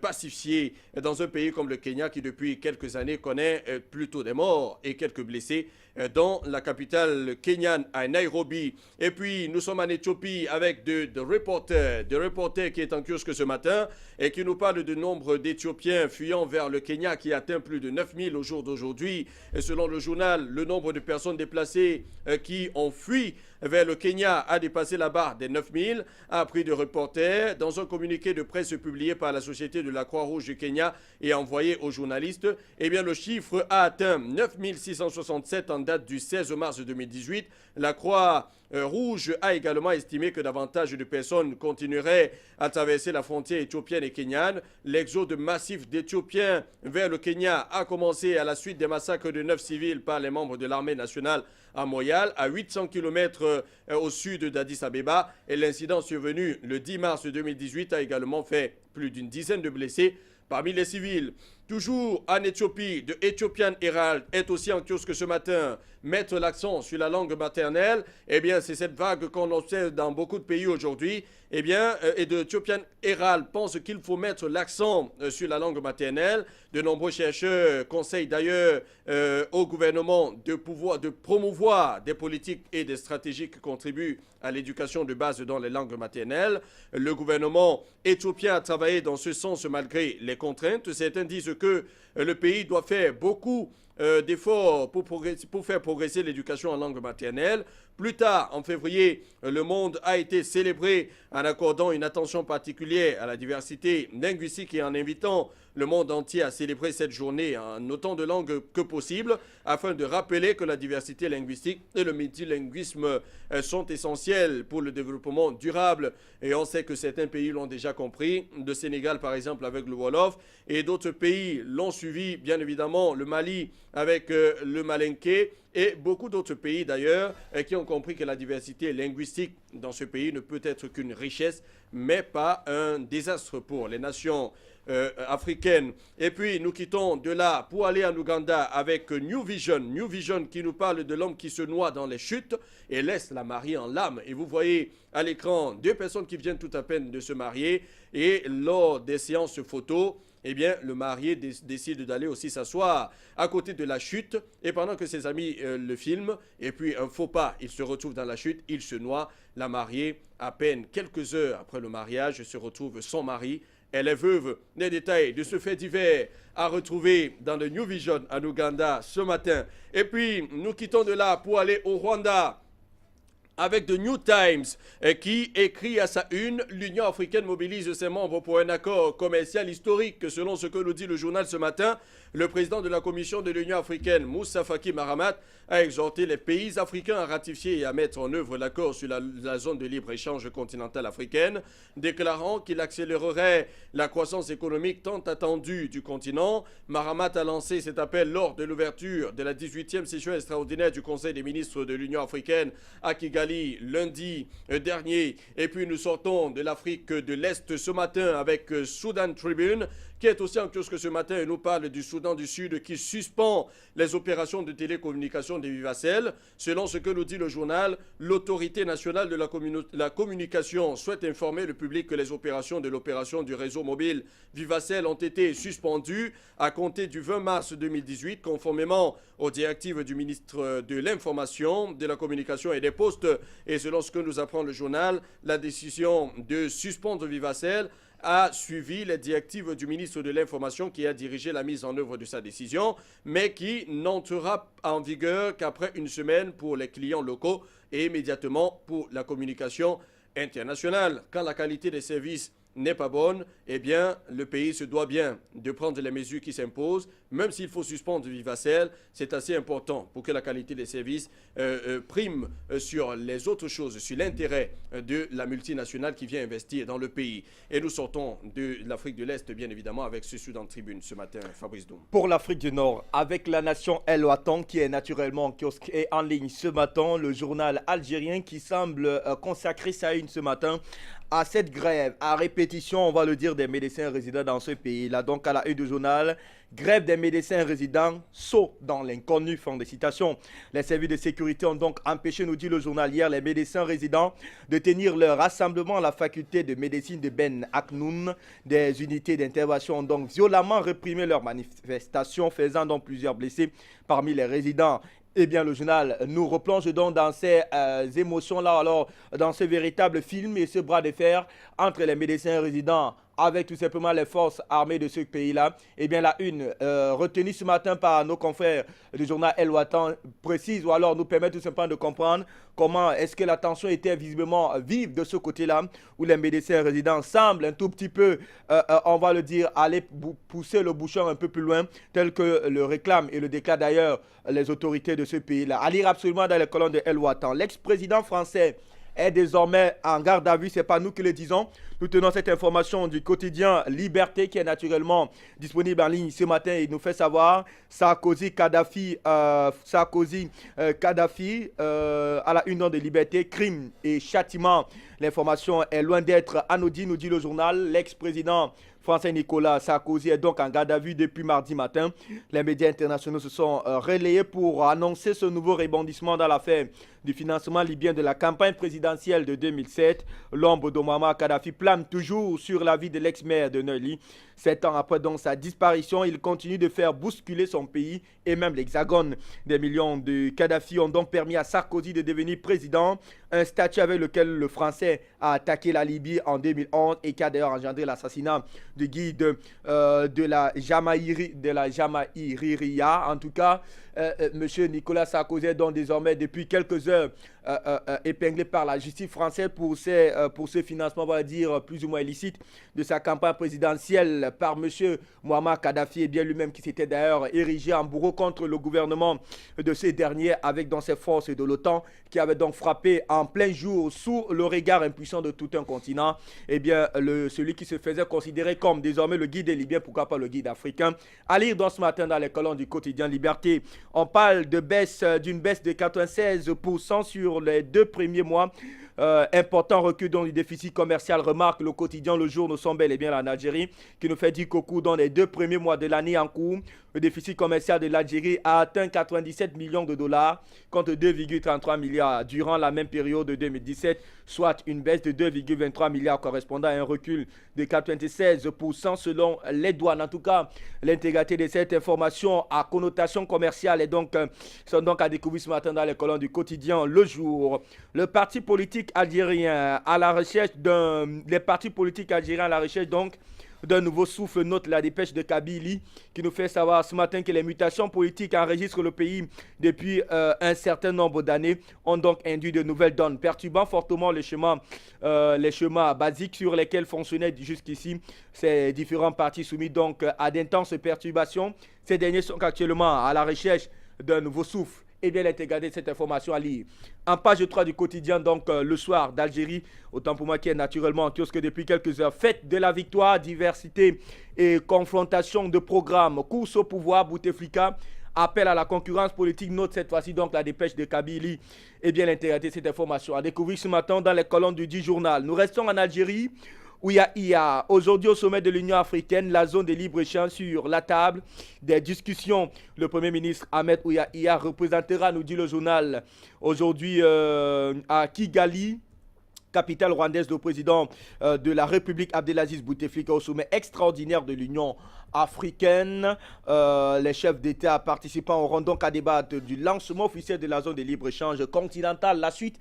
pacifiée dans un pays comme le Kenya qui depuis quelques années connaît plutôt des morts et quelques blessés dans la capitale kenyane à Nairobi. Et puis nous sommes en Éthiopie avec des reporters qui est en kiosque ce matin et qui nous parlent du nombre d'Éthiopiens fuyant vers le Kenya qui atteint plus de 9000 au jour d'aujourd'hui. Et selon le journal, le nombre de personnes déplacées qui ont fui vers le Kenya a dépassé la barre des 9000, a appris de reporters dans un communiqué de presse publié par la Société de la Croix-Rouge du Kenya et envoyé aux journalistes. Eh bien, le chiffre a atteint 9667 en date du 16 mars 2018. La Croix-Rouge a également estimé que davantage de personnes continueraient à traverser la frontière éthiopienne et kenyane. L'exode massif d'Éthiopiens vers le Kenya a commencé à la suite des massacres de 9 civils par les membres de l'armée nationale à Moyal, à 800 km au sud d'Addis Abeba. Et l'incident survenu le 10 mars 2018 a également fait plus d'une dizaine de blessés parmi les civils. Toujours en Éthiopie, The Ethiopian Herald est aussi en kiosque ce matin. Mettre l'accent sur la langue maternelle, eh bien, c'est cette vague qu'on observe dans beaucoup de pays aujourd'hui. Eh bien, et The Ethiopian Herald pense qu'il faut mettre l'accent sur la langue maternelle. De nombreux chercheurs conseillent d'ailleurs au gouvernement de promouvoir des politiques et des stratégies qui contribuent à l'éducation de base dans les langues maternelles. Le gouvernement éthiopien a travaillé dans ce sens malgré les contraintes. Certains disent que le pays doit faire beaucoup d'efforts pour faire progresser l'éducation en langue maternelle. Plus tard, en février, le monde a été célébré en accordant une attention particulière à la diversité linguistique et en invitant le monde entier à célébrer cette journée en autant de langues que possible afin de rappeler que la diversité linguistique et le multilinguisme sont essentiels pour le développement durable. Et on sait que certains pays l'ont déjà compris, le Sénégal par exemple avec le Wolof et d'autres pays l'ont suivi, bien évidemment le Mali avec le Malinké et beaucoup d'autres pays d'ailleurs qui ont compris que la diversité linguistique dans ce pays ne peut être qu'une richesse mais pas un désastre pour les nations africaines. Et puis nous quittons de là pour aller en Ouganda avec New Vision qui nous parle de l'homme qui se noie dans les chutes et laisse la mariée en larmes. Et vous voyez à l'écran deux personnes qui viennent tout à peine de se marier et lors des séances photos, eh bien, le marié décide d'aller aussi s'asseoir à côté de la chute et pendant que ses amis le filment, et puis un faux pas, il se retrouve dans la chute, il se noie. La mariée, à peine quelques heures après le mariage, se retrouve sans mari. Elle est veuve. Les détails de ce fait divers à retrouver dans le New Vision en Ouganda ce matin. Et puis, nous quittons de là pour aller au Rwanda avec The New Times qui écrit à sa une « L'Union africaine mobilise ses membres pour un accord commercial historique ». Selon ce que nous dit le journal ce matin, le président de la Commission de l'Union africaine, Moussa Faki Mahamat, a exhorté les pays africains à ratifier et à mettre en œuvre l'accord sur la zone de libre-échange continentale africaine, déclarant qu'il accélérerait la croissance économique tant attendue du continent. Mahamat a lancé cet appel lors de l'ouverture de la 18e session extraordinaire du Conseil des ministres de l'Union africaine à Kigali lundi dernier. Et puis nous sortons de l'Afrique de l'Est ce matin avec Sudan Tribune, qui est aussi en kiosque ce matin et nous parle du Soudan du Sud qui suspend les opérations de télécommunication des Vivacel. Selon ce que nous dit le journal, l'autorité nationale de la communication souhaite informer le public que les opérations de l'opération du réseau mobile Vivacel ont été suspendues à compter du 20 mars 2018, conformément aux directives du ministre de l'Information, de la Communication et des Postes. Et selon ce que nous apprend le journal, la décision de suspendre Vivacel a suivi les directives du ministre de l'Information qui a dirigé la mise en œuvre de sa décision, mais qui n'entrera en vigueur qu'après une semaine pour les clients locaux et immédiatement pour la communication internationale. Quand la qualité des services n'est pas bonne, eh bien, le pays se doit bien de prendre les mesures qui s'imposent, même s'il faut suspendre Vivacel, c'est assez important pour que la qualité des services prime sur les autres choses, sur l'intérêt de la multinationale qui vient investir dans le pays. Et nous sortons de l'Afrique de l'Est, bien évidemment, avec ce Soudan Tribune ce matin, Fabrice Doum. Pour l'Afrique du Nord, avec la nation El Watan qui est naturellement en kiosque et en ligne ce matin, le journal algérien qui semble consacrer sa une ce matin à cette grève, à répétition, on va le dire, des médecins résidents dans ce pays-là. Donc à la une du journal, grève des médecins résidents, saut dans l'inconnu, fin de citation. Les services de sécurité ont donc empêché, nous dit le journal hier, les médecins résidents de tenir leur rassemblement à la faculté de médecine de Ben Aknoun. Des unités d'intervention ont donc violemment réprimé leur manifestation, faisant donc plusieurs blessés parmi les résidents. Eh bien, le journal nous replonge donc dans ces émotions-là, alors dans ce véritable film et ce bras de fer entre les médecins résidents avec tout simplement les forces armées de ce pays-là. Eh bien, la une retenue ce matin par nos confrères du journal El Watan précise ou alors nous permet tout simplement de comprendre comment est-ce que la tension était visiblement vive de ce côté-là, où les médecins résidents semblent un tout petit peu, on va le dire, aller pousser le bouchon un peu plus loin, tel que le réclament et le déclarent d'ailleurs les autorités de ce pays-là. À lire absolument dans les colonnes de El Watan. L'ex-président français est désormais en garde à vue, ce n'est pas nous qui le disons. Nous tenons cette information du quotidien Liberté qui est naturellement disponible en ligne ce matin. Il nous fait savoir Sarkozy-Kadhafi à la une de Liberté, crime et châtiment. L'information est loin d'être anodine, nous dit le journal. L'ex-président français Nicolas Sarkozy est donc en garde à vue depuis mardi matin. Les médias internationaux se sont relayés pour annoncer ce nouveau rebondissement dans l'affaire du financement libyen de la campagne présidentielle de 2007. L'ombre de Muammar Kadhafi plane toujours sur la vie de l'ex-maire de Neuilly. 7 ans après donc sa disparition, il continue de faire bousculer son pays et même l'Hexagone. Des millions de Kadhafi ont donc permis à Sarkozy de devenir président, un statut avec lequel le Français a attaqué la Libye en 2011 et qui a d'ailleurs engendré l'assassinat du guide de la Jamaïriya. En tout cas, M. Nicolas Sarkozy est donc désormais depuis quelques heures épinglé par la justice française pour ce financement, on va dire, plus ou moins illicite de sa campagne présidentielle par M. Muammar Kadhafi, et bien lui-même qui s'était d'ailleurs érigé en bourreau contre le gouvernement de ces derniers avec dans ses forces de l'OTAN qui avait donc frappé en plein jour sous le regard impuissant de tout un continent. Et bien celui qui se faisait considérer comme désormais le guide libyen, pourquoi pas le guide africain. À lire dans ce matin dans les colonnes du quotidien Liberté, on parle d'une baisse de 96% sur les 2 premiers mois. Important recul dans le déficit commercial, remarque le quotidien Le Jour, nous sommes bel et bien en Algérie, qui nous fait dire qu'au cours dans les 2 premiers mois de l'année en cours, le déficit commercial de l'Algérie a atteint 97 millions de dollars contre 2,33 milliards durant la même période de 2017, soit une baisse de 2,23 milliards correspondant à un recul de 96% selon les douanes. En tout cas, l'intégralité de cette information à connotation commerciale sont donc à découvrir ce matin dans les colonnes du quotidien Le Jour. Le parti politique algérien à la recherche d'un nouveau souffle, note la dépêche de Kabylie qui nous fait savoir ce matin que les mutations politiques enregistrent le pays depuis un certain nombre d'années ont donc induit de nouvelles donnes, perturbant fortement les schémas basiques sur lesquels fonctionnaient jusqu'ici ces différents partis soumis donc à d'intenses perturbations. Ces derniers sont actuellement à la recherche d'un nouveau souffle. Et bien l'intégralité de cette information à lire en page 3 du quotidien, donc le soir d'Algérie, autant pour moi qui est naturellement en kiosque depuis quelques heures. Fête de la victoire, diversité et confrontation de programmes, course au pouvoir, Bouteflika, appel à la concurrence politique, note cette fois-ci donc la dépêche de Kabylie. Et bien l'intégralité de cette information à découvrir ce matin dans les colonnes du 10 journal. Nous restons en Algérie. Ouya aujourd'hui au sommet de l'Union africaine, la zone de libre-échange sur la table des discussions. Le Premier ministre Ahmed Ouya représentera, nous dit le journal, aujourd'hui à Kigali, capitale rwandaise, le président de la République Abdelaziz Bouteflika au sommet extraordinaire de l'Union africaine. Les chefs d'État participants auront donc à débattre du lancement officiel de la zone de libre-échange continentale. La suite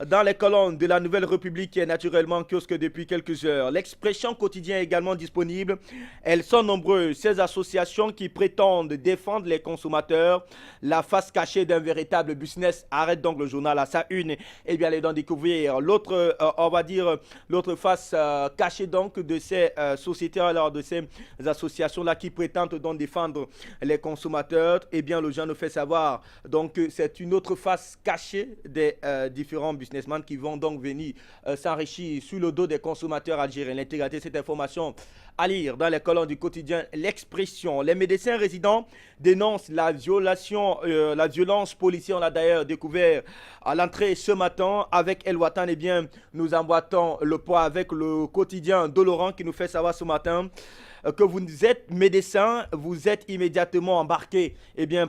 dans les colonnes de la Nouvelle République qui est naturellement kiosque depuis quelques heures. L'Expression quotidien est également disponible. Elles sont nombreuses, ces associations qui prétendent défendre les consommateurs. La face cachée d'un véritable business arrête donc le journal à sa une. Et bien allez donc découvrir l'autre, on va dire, l'autre face cachée donc de ces sociétés, alors de ces associations-là qui prétendent donc défendre les consommateurs. Et bien le journal nous fait savoir donc que c'est une autre face cachée des différents businessmen qui vont donc venir s'enrichir sur le dos des consommateurs algériens. L'intégralité de cette information à lire dans les colonnes du quotidien L'Expression. Les médecins résidents dénoncent la violence policière. On l'a d'ailleurs découvert à l'entrée ce matin avec El Watan. Eh bien, nous emboîtons le pas avec le quotidien Doloran qui nous fait savoir ce matin que vous êtes médecin, vous êtes immédiatement embarqué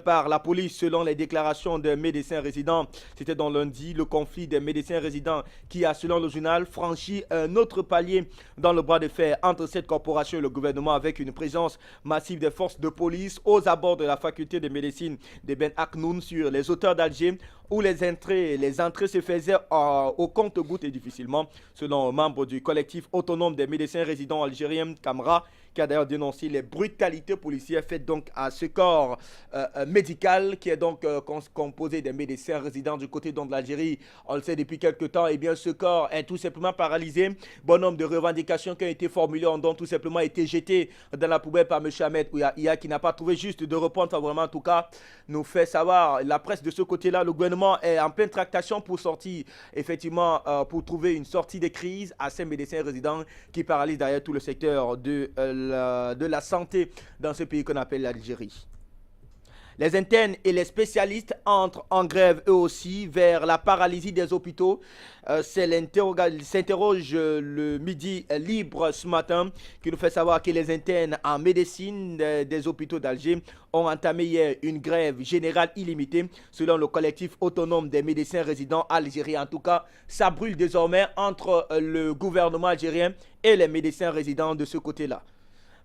par la police selon les déclarations des médecins résidents. C'était dans lundi, le conflit des médecins résidents qui a, selon le journal, franchi un autre palier dans le bras de fer entre cette corporation et le gouvernement avec une présence massive des forces de police aux abords de la faculté de médecine de Ben Aknoun sur les hauteurs d'Alger où les entrées se faisaient au compte-gouttes et difficilement, selon un membre du collectif autonome des médecins résidents algériens, Camra, qui a d'ailleurs dénoncé les brutalités policières faites donc à ce corps médical qui est donc composé des médecins résidents du côté donc de l'Algérie. On le sait depuis quelques temps, et bien ce corps est tout simplement paralysé. Bon nombre de revendications qui ont été formulées ont donc tout simplement été jetées dans la poubelle par M. Ahmed Ouya, qui n'a pas trouvé juste de répondre favorablement. En tout cas, nous fait savoir la presse de ce côté-là. Le gouvernement est en pleine tractation pour sortir, effectivement, pour trouver une sortie de crise à ces médecins résidents qui paralysent derrière tout le secteur de la santé dans ce pays qu'on appelle l'Algérie. Les internes et les spécialistes entrent en grève eux aussi vers la paralysie des hôpitaux. S'interroge le midi libre ce matin qui nous fait savoir que les internes en médecine des hôpitaux d'Alger ont entamé hier une grève générale illimitée selon le collectif autonome des médecins résidents algériens. En tout cas, ça brûle désormais entre le gouvernement algérien et les médecins résidents de ce côté-là.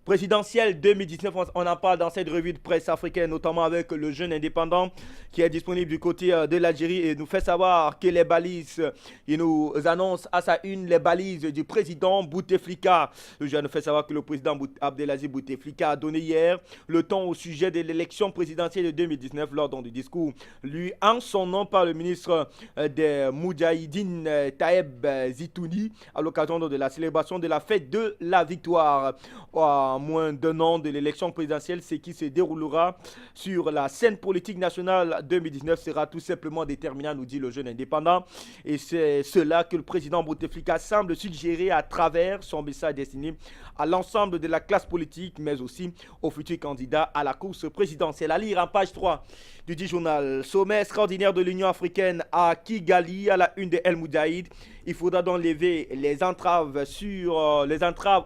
Présidentielle 2019, on en parle dans cette revue de presse africaine, notamment avec le Jeune Indépendant qui est disponible du côté de l'Algérie et nous fait savoir que les balises, il nous annonce à sa une les balises du président Bouteflika. Le Jeune nous fait savoir que le président Abdelaziz Bouteflika a donné hier le ton au sujet de l'élection présidentielle de 2019 lors du discours lui en son nom par le ministre des Moudjahidines Taeb Zitouni à l'occasion de la célébration de la fête de la victoire. À moins d'un an de l'élection présidentielle, ce qui se déroulera sur la scène politique nationale 2019 sera tout simplement déterminant, nous dit le Jeune Indépendant. Et c'est cela que le président Bouteflika semble suggérer à travers son message destiné à l'ensemble de la classe politique, mais aussi aux futurs candidats à la course présidentielle. À lire en page 3 du dit journal. Sommet extraordinaire de l'Union africaine à Kigali, à la une de El Moudjahid. Il faudra donc lever les entraves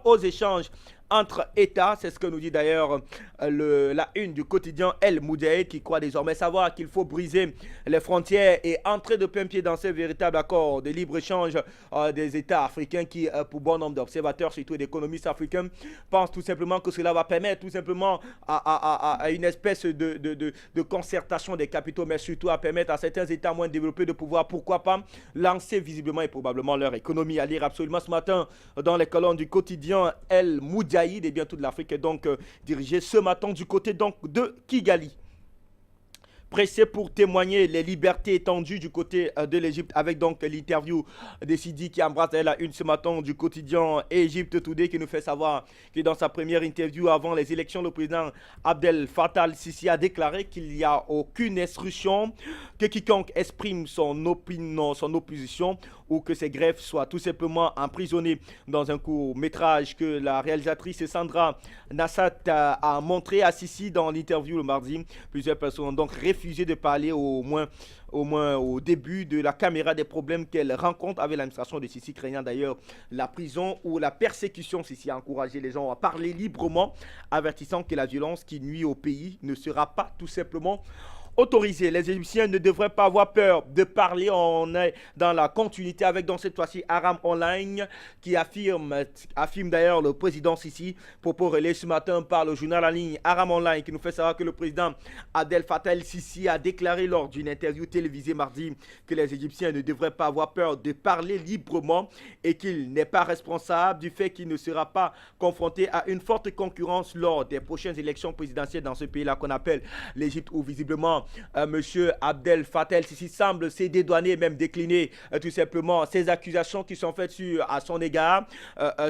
aux échanges entre États, c'est ce que nous dit d'ailleurs la une du quotidien El Moudjahid qui croit désormais savoir qu'il faut briser les frontières et entrer de plein pied dans ce véritable accord de libre-échange des États africains qui, pour bon nombre d'observateurs, surtout d'économistes africains, pensent tout simplement que cela va permettre tout simplement à une espèce de concertation des capitaux, mais surtout à permettre à certains États moins développés de pouvoir, pourquoi pas, lancer visiblement et probablement leur économie. À lire absolument ce matin dans les colonnes du quotidien El Moudjahid. Et bien toute l'Afrique est donc dirigée ce matin du côté donc de Kigali. Pressé pour témoigner les libertés étendues du côté de l'Égypte avec donc l'interview de Sidi qui embrasse la une ce matin du quotidien Egypte Today qui nous fait savoir que dans sa première interview avant les élections, le président Abdel Fattah al-Sisi a déclaré qu'il n'y a aucune instruction que quiconque exprime son opposition ou que ses greffes soient tout simplement emprisonnés dans un court-métrage que la réalisatrice Sandra Nassat a montré à Sisi dans l'interview le mardi. Plusieurs personnes ont donc refusé de parler au moins au début de la caméra des problèmes qu'elle rencontre avec l'administration de Sisi, craignant d'ailleurs la prison ou la persécution. Sisi a encouragé les gens à parler librement, avertissant que la violence qui nuit au pays ne sera pas tout simplement autorisé. Les Égyptiens ne devraient pas avoir peur de parler. On est dans la continuité avec donc cette fois-ci Aram Online qui affirme d'ailleurs le président Sisi, propos relayés ce matin par le journal en ligne Aram Online qui nous fait savoir que le président Abdel Fattah el-Sisi a déclaré lors d'une interview télévisée mardi que les Égyptiens ne devraient pas avoir peur de parler librement et qu'il n'est pas responsable du fait qu'il ne sera pas confronté à une forte concurrence lors des prochaines élections présidentielles dans ce pays-là qu'on appelle l'Égypte, où visiblement M. Abdel Fattah el-Sisi semble se dédouaner et même décliner tout simplement ces accusations qui sont faites à son égard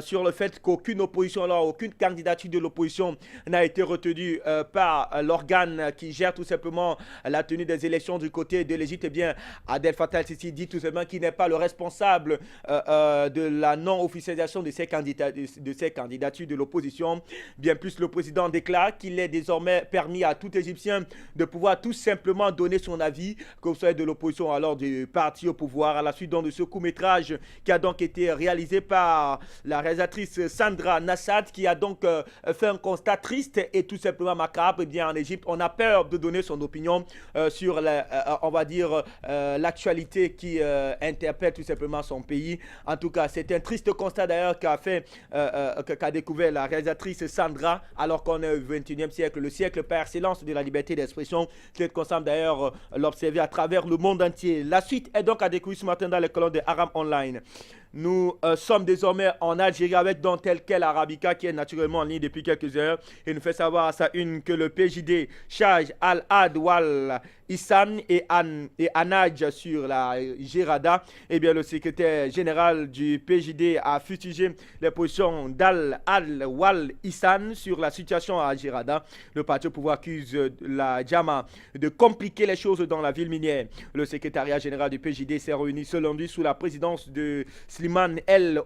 sur le fait qu'aucune opposition, alors aucune candidature de l'opposition n'a été retenue par l'organe qui gère tout simplement la tenue des élections du côté de l'Égypte. Eh bien, Abdel Fattah el-Sisi dit tout simplement qu'il n'est pas le responsable de la non-officialisation de ces candidatures de l'opposition. Bien plus, le président déclare qu'il est désormais permis à tout Égyptien de pouvoir tout simplement donner son avis, que ce soit de l'opposition alors du parti au pouvoir, à la suite donc de ce court-métrage qui a donc été réalisé par la réalisatrice Sandra Nassad, qui a donc fait un constat triste et tout simplement macabre. Eh bien, en Égypte, on a peur de donner son opinion sur on va dire l'actualité qui interpelle tout simplement son pays. En tout cas, c'est un triste constat d'ailleurs qu'a découvert la réalisatrice Sandra, alors qu'on est au XXIe siècle, le siècle par excellence de la liberté d'expression. C'est constant d'ailleurs l'observer à travers le monde entier. La suite est donc à découvrir ce matin dans les colonnes de Aram Online. Nous sommes désormais en Algérie avec dans tel quel Arabica qui est naturellement en ligne depuis quelques heures et nous fait savoir à sa une que le PJD charge Al-Adwal Issan et Anaj sur la Gerada. Eh bien, le secrétaire général du PJD a fustigé les positions d'Al-Adwal Issan sur la situation à Gerada. Le parti au pouvoir accuse la Jama de compliquer les choses dans la ville minière. Le secrétariat général du PJD s'est réuni ce lundi sous la présidence de Slimane El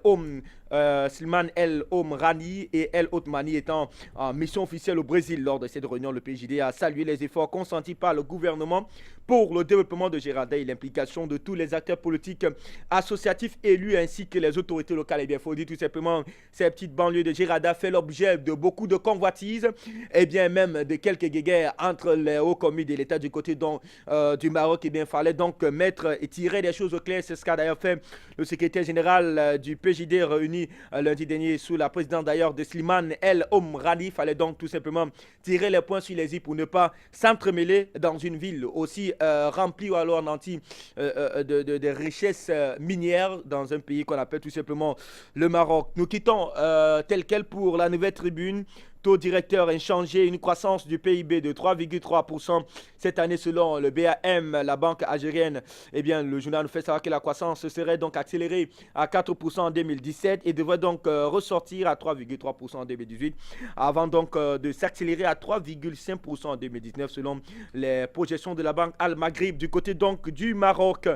Omrani et El Othmani étant en mission officielle au Brésil. Lors de cette réunion, le PJD a salué les efforts consentis par le gouvernement pour le développement de Gerada et l'implication de tous les acteurs politiques, associatifs, élus ainsi que les autorités locales. Et bien, il faut dire tout simplement, ces petites banlieues de Gerada fait l'objet de beaucoup de convoitises et bien même de quelques guéguerres entre les hauts commis de l'État du côté du Maroc. Et bien, il fallait donc mettre et tirer des choses au clair. C'est ce qu'a d'ailleurs fait le secrétaire général du PJD réuni lundi dernier sous la présidence d'ailleurs de Slimane El Omrani. Il fallait donc tout simplement tirer les points sur les i pour ne pas s'entremêler dans une ville aussi remplie ou alors nantie de richesses minières dans un pays qu'on appelle tout simplement le Maroc. Nous quittons tel quel pour la nouvelle tribune. Taux directeur inchangé, une croissance du PIB de 3,3% cette année selon le BAM, la banque algérienne. Eh bien, le journal nous fait savoir que la croissance serait donc accélérée à 4% en 2017 et devrait donc ressortir à 3,3% en 2018 avant donc de s'accélérer à 3,5% en 2019 selon les projections de la banque Al-Maghrib du côté donc du Maroc.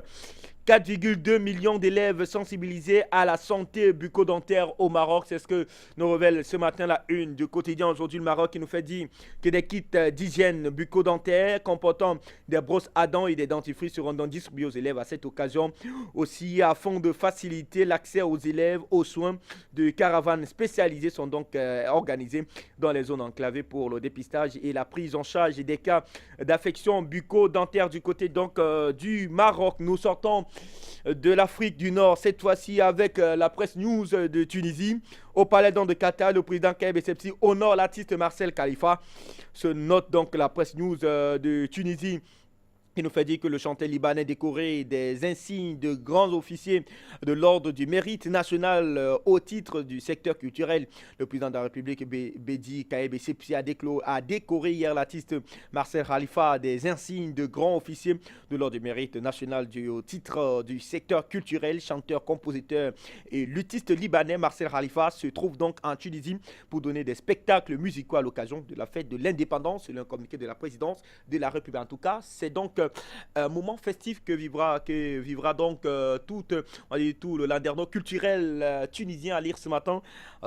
4,2 millions d'élèves sensibilisés à la santé bucco-dentaire au Maroc. C'est ce que nous révèle ce matin la une du quotidien Aujourd'hui le Maroc qui nous fait dire que des kits d'hygiène bucco-dentaire comportant des brosses à dents et des dentifrices seront donc distribués aux élèves à cette occasion. Aussi, afin de faciliter l'accès aux élèves aux soins, de caravanes spécialisées sont donc organisées dans les zones enclavées pour le dépistage et la prise en charge des cas d'affection bucco-dentaire du côté donc du Maroc. Nous sortons de l'Afrique du Nord, cette fois-ci avec la presse news de Tunisie. Au palais de Qatar, le président Kaïb Essebsi honore l'artiste Marcel Khalifa. Se note donc la presse news de Tunisie qui nous fait dire que le chanteur libanais décoré des insignes de grands officiers de l'ordre du mérite national au titre du secteur culturel. Le président de la République, Bédi Kaïb Essebsi, a décoré hier l'artiste Marcel Khalifa des insignes de grands officiers de l'ordre du mérite national au titre du secteur culturel. Chanteur, compositeur et luthiste libanais, Marcel Khalifa se trouve donc en Tunisie pour donner des spectacles musicaux à l'occasion de la fête de l'indépendance, selon un communiqué de la présidence de la République. En tout cas, c'est donc un moment festif que vivra donc tout le landerneau culturel tunisien à lire ce matin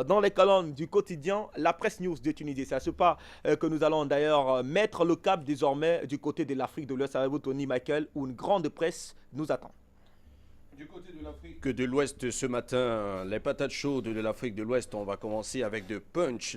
dans les colonnes du quotidien La Presse News de Tunisie. C'est à ce pas que nous allons d'ailleurs mettre le cap désormais du côté de l'Afrique de l'Ouest avec vous, Tony Michael, où une grande presse nous attend. Du côté de l'Afrique de l'Ouest ce matin, les patates chaudes de l'Afrique de l'Ouest, on va commencer avec de punch.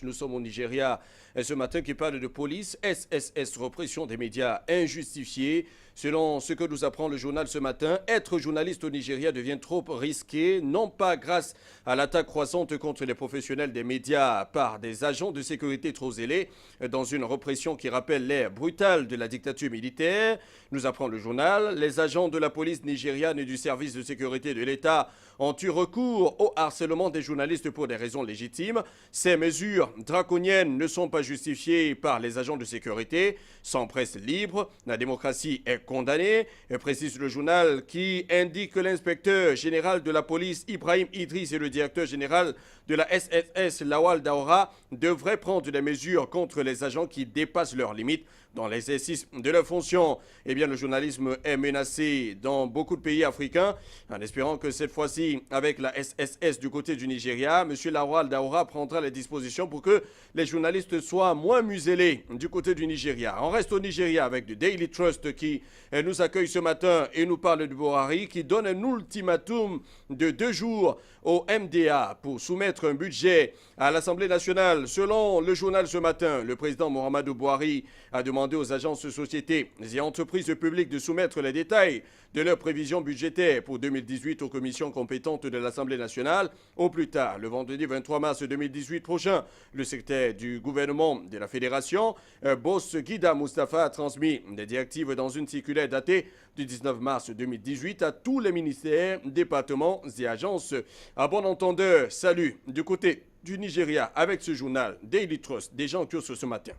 Nous sommes au Nigeria et ce matin qui parle de police, SSS, répression des médias injustifiés. Selon ce que nous apprend le journal ce matin, être journaliste au Nigeria devient trop risqué, non pas grâce à l'attaque croissante contre les professionnels des médias par des agents de sécurité trop zélés, dans une répression qui rappelle l'ère brutale de la dictature militaire. Nous apprend le journal, les agents de la police nigériane et du service de sécurité de l'État ont eu recours au harcèlement des journalistes pour des raisons légitimes. Ces mesures draconiennes ne sont pas justifiées par les agents de sécurité. Sans presse libre, la démocratie est condamnée, précise le journal qui indique que l'inspecteur général de la police Ibrahim Idriss et le directeur général de la SSS Lawal Daoura devraient prendre des mesures contre les agents qui dépassent leurs limites dans l'exercice de leurs fonctions. Eh bien, le journalisme est menacé dans beaucoup de pays africains, en espérant que cette fois-ci, avec la SSS du côté du Nigeria, M. Lawal Daoura prendra les dispositions pour que les journalistes soient moins muselés du côté du Nigeria. On reste au Nigeria avec le Daily Trust qui nous accueille ce matin et nous parle de Buhari qui donne un ultimatum de 2 jours au MDA pour soumettre un budget à l'Assemblée nationale. Selon le journal ce matin, le président Muhammadu Buhari a demandé aux agences, sociétés et entreprises publiques de soumettre les détails de leurs prévisions budgétaires pour 2018 aux commissions compétentes de l'Assemblée nationale. Au plus tard, le vendredi 23 mars 2018 prochain, le secrétaire du gouvernement de la Fédération, Boss Guida Mustafa, a transmis des directives dans une circulaire datée du 19 mars 2018 à tous les ministères, départements et agences. À bon entendeur, salut du côté du Nigeria avec ce journal Daily Trust, des gens qui ce matin.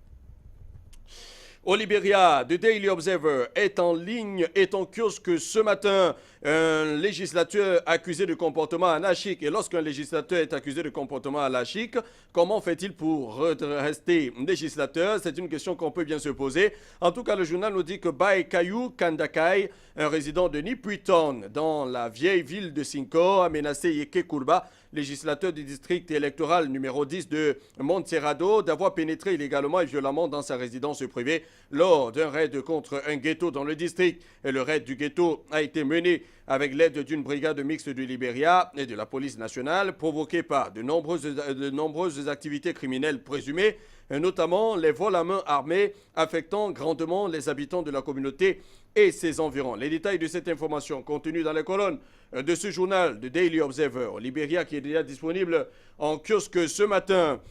Au Libéria, The Daily Observer est en ligne, est en kiosque ce matin. Un législateur accusé de comportement anarchique. Et lorsqu'un législateur est accusé de comportement anarchique, comment fait-il pour rester législateur? C'est une question qu'on peut bien se poser. En tout cas, le journal nous dit que Bae Kayou Kandakai, un résident de Nipuiton, dans la vieille ville de Sinko, a menacé Yeke Kourba, législateur du district électoral numéro 10 de Montserrado, d'avoir pénétré illégalement et violemment dans sa résidence privée lors d'un raid contre un ghetto dans le district. Et le raid du ghetto a été mené avec l'aide d'une brigade mixte du Libéria et de la police nationale, provoquée par de nombreuses activités criminelles présumées, notamment les vols à main armés affectant grandement les habitants de la communauté et ses environs. Les détails de cette information contenus dans les colonnes de ce journal de Daily Observer au Libéria qui est déjà disponible en kiosque ce matin.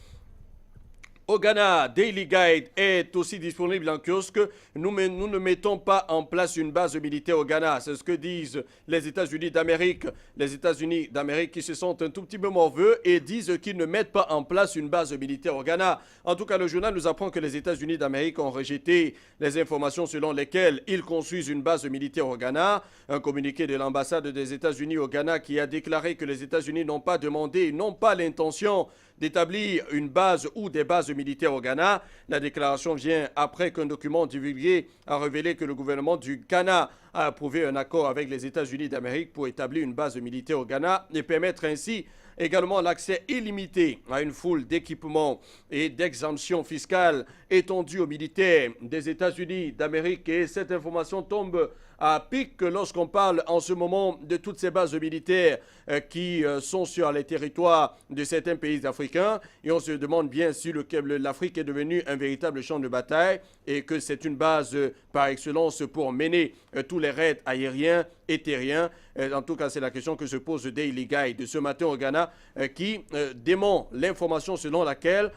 Au Ghana, Daily Guide est aussi disponible en kiosque. Nous ne mettons pas en place une base militaire au Ghana. C'est ce que disent les États-Unis d'Amérique. Les États-Unis d'Amérique qui se sentent un tout petit peu morveux et disent qu'ils ne mettent pas en place une base militaire au Ghana. En tout cas, le journal nous apprend que les États-Unis d'Amérique ont rejeté les informations selon lesquelles ils construisent une base militaire au Ghana. Un communiqué de l'ambassade des États-Unis au Ghana qui a déclaré que les États-Unis n'ont pas demandé, n'ont pas l'intention d'établir une base ou des bases militaires au Ghana. La déclaration vient après qu'un document divulgué a révélé que le gouvernement du Ghana a approuvé un accord avec les États-Unis d'Amérique pour établir une base militaire au Ghana et permettre ainsi également l'accès illimité à une foule d'équipements et d'exemptions fiscales étendues aux militaires des États-Unis d'Amérique. Et cette information tombe à pic lorsqu'on parle en ce moment de toutes ces bases militaires qui sont sur les territoires de certains pays africains. Et on se demande bien si l'Afrique est devenue un véritable champ de bataille et que c'est une base par excellence pour mener tous les raids aériens et terriens. En tout cas, c'est la question que se pose Daily Guide de ce matin au Ghana qui dément l'information selon laquelle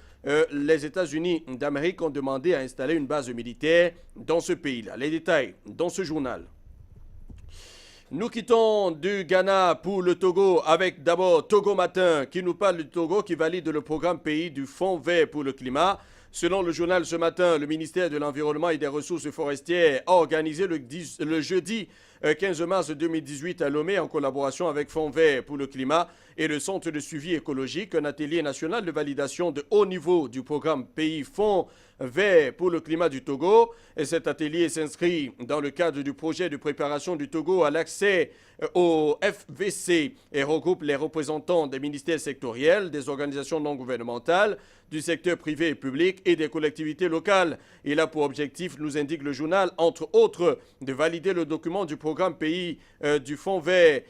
les États-Unis d'Amérique ont demandé à installer une base militaire dans ce pays-là. Les détails dans ce journal. Nous quittons du Ghana pour le Togo avec d'abord Togo Matin qui nous parle du Togo qui valide le programme pays du Fonds vert pour le climat. Selon le journal ce matin, le ministère de l'Environnement et des Ressources forestières a organisé le jeudi 15 mars 2018 à Lomé en collaboration avec Fonds vert pour le climat et le Centre de suivi écologique, un atelier national de validation de haut niveau du programme pays Fonds vert pour le climat du Togo. Et cet atelier s'inscrit dans le cadre du projet de préparation du Togo à l'accès au FVC et regroupe les représentants des ministères sectoriels, des organisations non gouvernementales, du secteur privé et public et des collectivités locales. Il a pour objectif, nous indique le journal, entre autres, de valider le document du programme pays du Fonds vert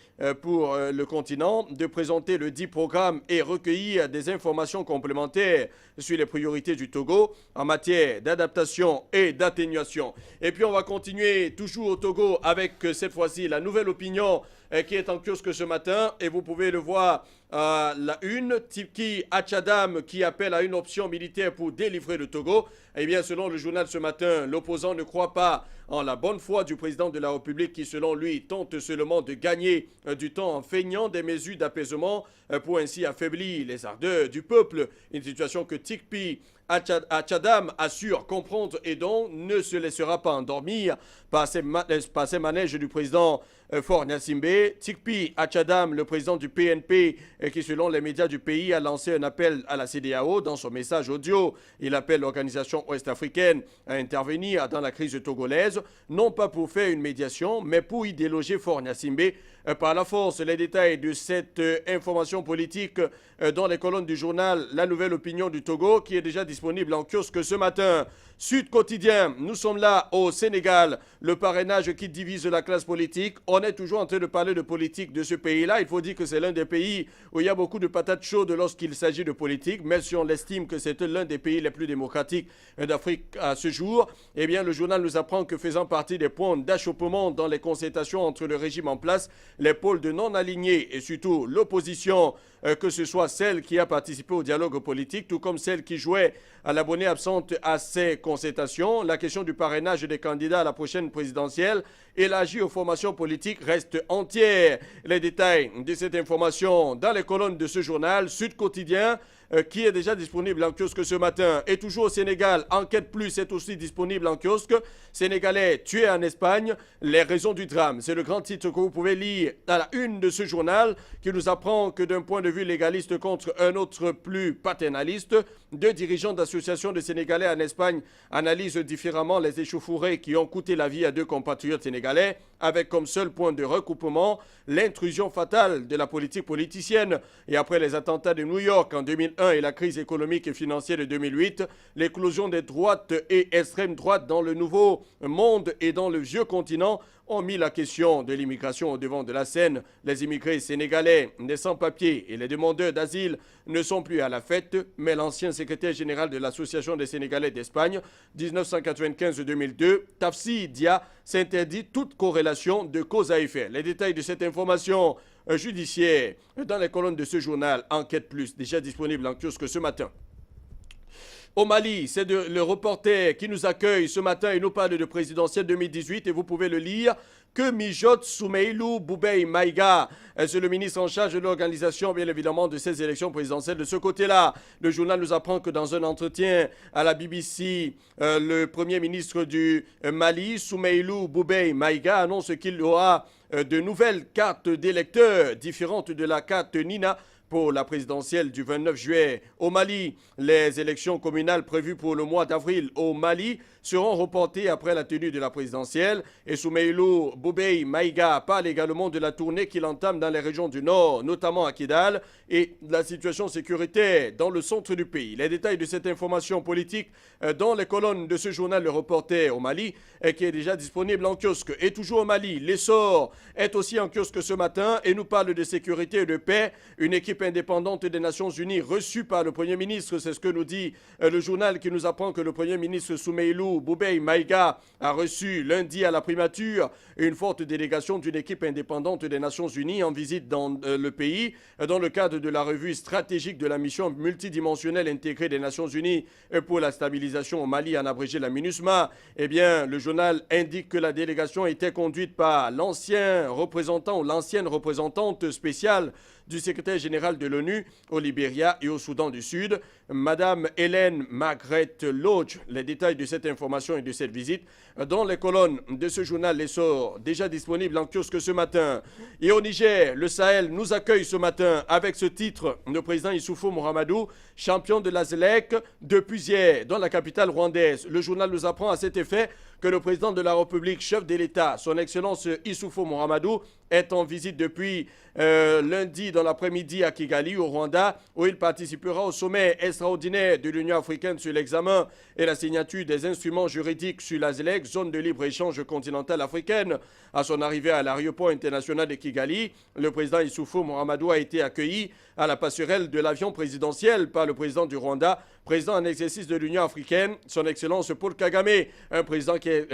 pour le continent, de présenter le dit programme et recueillir des informations complémentaires sur les priorités du Togo en matière d'adaptation et d'atténuation. Et puis on va continuer toujours au Togo avec cette fois-ci la nouvelle opinion qui est en kiosque ce matin et vous pouvez le voir à la une. Tiki Achadam qui appelle à une option militaire pour délivrer le Togo. Eh bien, selon le journal ce matin, l'opposant ne croit pas en la bonne foi du président de la République qui, selon lui, tente seulement de gagner du temps en feignant des mesures d'apaisement pour ainsi affaiblir les ardeurs du peuple. Une situation que Tikpi Achadam assure comprendre et dont ne se laissera pas endormir par ces manèges du président Faure Gnassingbé. Tikpi Achadam, le président du PNP, qui selon les médias du pays a lancé un appel à la CEDEAO dans son message audio. Il appelle l'organisation ouest-africaine à intervenir dans la crise togolaise, non pas pour faire une médiation, mais pour y déloger Faure Gnassingbé par la force. Les détails de cette information politique dans les colonnes du journal La Nouvelle Opinion du Togo, qui est déjà disponible en kiosque ce matin. Sud Quotidien, nous sommes là au Sénégal, le parrainage qui divise la classe politique. On est toujours en train de parler de politique de ce pays-là. Il faut dire que c'est l'un des pays où il y a beaucoup de patates chaudes lorsqu'il s'agit de politique, même si on l'estime que c'est l'un des pays les plus démocratiques d'Afrique à ce jour. Eh bien, le journal nous apprend que faisant partie des points d'achoppement dans les concertations entre le régime en place, les pôles de non-alignés et surtout l'opposition, que ce soit celle qui a participé au dialogue politique, tout comme celle qui jouait à l'abonné absente à ces concertations. La question du parrainage des candidats à la prochaine présidentielle élargie aux formations politiques reste entière. Les détails de cette information dans les colonnes de ce journal, Sud Quotidien, qui est déjà disponible en kiosque ce matin. Et toujours au Sénégal, Enquête Plus est aussi disponible en kiosque. Sénégalais tués en Espagne, les raisons du drame. C'est le grand titre que vous pouvez lire à la une de ce journal qui nous apprend que d'un point de vue légaliste contre un autre plus paternaliste, deux dirigeants d'associations de Sénégalais en Espagne analysent différemment les échauffourées qui ont coûté la vie à deux compatriotes sénégalais, avec comme seul point de recoupement l'intrusion fatale de la politique politicienne. Et après les attentats de New York en 2001 et la crise économique et financière de 2008, l'éclosion des droites et extrêmes droites dans le nouveau monde et dans le vieux continent ont mis la question de l'immigration au devant de la scène. Les immigrés sénégalais, les sans-papiers et les demandeurs d'asile ne sont plus à la fête, mais l'ancien secrétaire général de l'Association des Sénégalais d'Espagne, 1995-2002, Tafsi Dia, s'interdit toute corrélation de cause à effet. Les détails de cette information judiciaire dans les colonnes de ce journal Enquête Plus, déjà disponible en kiosque ce matin. Au Mali, c'est le reporter qui nous accueille ce matin et nous parle de présidentielle 2018 et vous pouvez le lire. Que mijote Soumeilou Boubei Maïga, c'est le ministre en charge de l'organisation, bien évidemment, de ces élections présidentielles. De ce côté-là, le journal nous apprend que dans un entretien à la BBC, le premier ministre du Mali, Soumeilou Boubei Maïga, annonce qu'il aura de nouvelles cartes d'électeurs différentes de la carte Nina pour la présidentielle du 29 juillet. Au Mali, les élections communales prévues pour le mois d'avril au Mali seront reportées après la tenue de la présidentielle. Et Soumeilou Boubei Maïga parle également de la tournée qu'il entame dans les régions du Nord, notamment à Kidal, et de la situation sécuritaire dans le centre du pays. Les détails de cette information politique dans les colonnes de ce journal Le Reporter au Mali, qui est déjà disponible en kiosque. Et toujours au Mali, l'essor est aussi en kiosque ce matin et nous parle de sécurité et de paix. Une équipe indépendante des Nations Unies reçue par le Premier ministre, c'est ce que nous dit le journal qui nous apprend que le Premier ministre Soumeilou Boubei Maïga a reçu lundi à la primature une forte délégation d'une équipe indépendante des Nations Unies en visite dans le pays dans le cadre de la revue stratégique de la mission multidimensionnelle intégrée des Nations Unies pour la stabilisation au Mali, en abrégé la MINUSMA. Eh bien, le journal indique que la délégation était conduite par l'ancien représentant ou l'ancienne représentante spéciale du secrétaire général de l'ONU au Libéria et au Soudan du Sud, Madame Hélène Margaret Lodge. Les détails de cette information et de cette visite dans les colonnes de ce journal L'Essor, déjà disponible en kiosque ce matin. Et au Niger, le Sahel nous accueille ce matin avec ce titre, le président Issoufou Mohamedou, champion de la ZLEC depuis hier dans la capitale rwandaise. Le journal nous apprend à cet effet que le président de la République, chef de l'État, son Excellence Issoufou Mohamedou, est en visite depuis lundi dans l'après-midi à Kigali, au Rwanda, où il participera au sommet extraordinaire de l'Union africaine sur l'examen et la signature des instruments juridiques sur la ZLEC, zone de libre-échange continentale africaine. À son arrivée à l'aéroport international de Kigali, le président Issoufou Mahamadou a été accueilli à la passerelle de l'avion présidentiel par le président du Rwanda, président en exercice de l'Union africaine, son Excellence Paul Kagame, un président qui est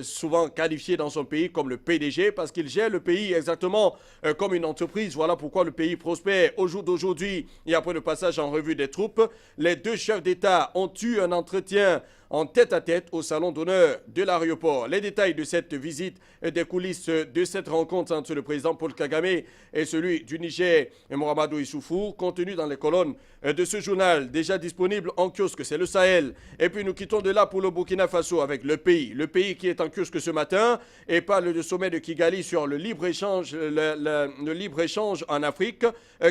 souvent qualifié dans son pays comme le PDG parce qu'il gère le pays exactement comme une entreprise. Voilà pourquoi le pays prospère au jour d'aujourd'hui. Et après le passage en revue des troupes, les deux chefs d'État ont eu un entretien en tête-à-tête au salon d'honneur de l'aéroport. Les détails de cette visite et des coulisses de cette rencontre entre le président Paul Kagame et celui du Niger, Mahamadou Issoufou, contenus dans les colonnes de ce journal déjà disponible en kiosque, c'est le Sahel. Et puis nous quittons de là pour le Burkina Faso avec le pays qui est en kiosque ce matin et parle du sommet de Kigali sur le libre-échange libre-échange en Afrique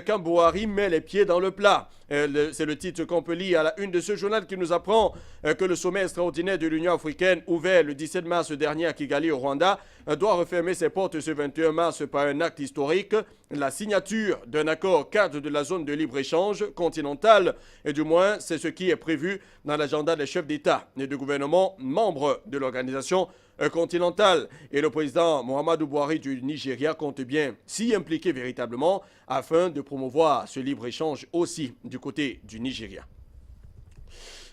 quand Buhari met les pieds dans le plat. C'est le titre qu'on peut lire à la une de ce journal qui nous apprend que le sommet extraordinaire de l'Union africaine, ouvert le 17 mars dernier à Kigali au Rwanda, doit refermer ses portes ce 21 mars par un acte historique, la signature d'un accord cadre de la zone de libre-échange continentale. Et du moins, c'est ce qui est prévu dans l'agenda des chefs d'État et de gouvernement membres de l'organisation continentale. Et le président Muhammadu Buhari du Nigeria compte bien s'y impliquer véritablement afin de promouvoir ce libre-échange aussi du côté du Nigeria.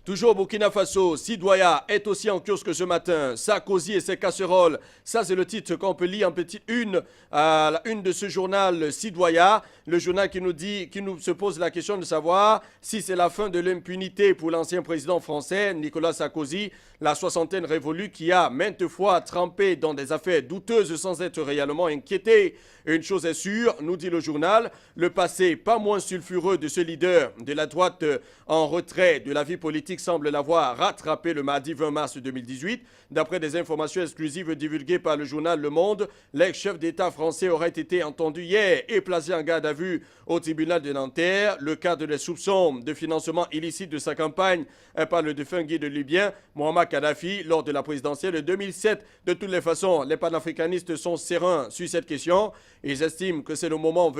Toujours au Burkina Faso, Sidouaya est aussi en kiosque ce matin. Sarkozy et ses casseroles. Ça, c'est le titre qu'on peut lire en petite une à la une de ce journal Sidouaya. Le journal qui nous se pose la question de savoir si c'est la fin de l'impunité pour l'ancien président français, Nicolas Sarkozy, la soixantaine révolue qui a maintes fois trempé dans des affaires douteuses sans être réellement inquiété. Une chose est sûre, nous dit le journal, le passé pas moins sulfureux de ce leader de la droite en retrait de la vie politique semble l'avoir rattrapé le mardi 20 mars 2018. D'après des informations exclusives divulguées par le journal Le Monde, l'ex-chef d'État français aurait été entendu hier et placé en garde à vue au tribunal de Nanterre. Le cadre des soupçons de financement illicite de sa campagne par le défunt guide libyen Mohamed Kadhafi lors de la présidentielle de 2007. De toutes les façons, les panafricanistes sont sereins sur cette question. Ils estiment que c'est le moment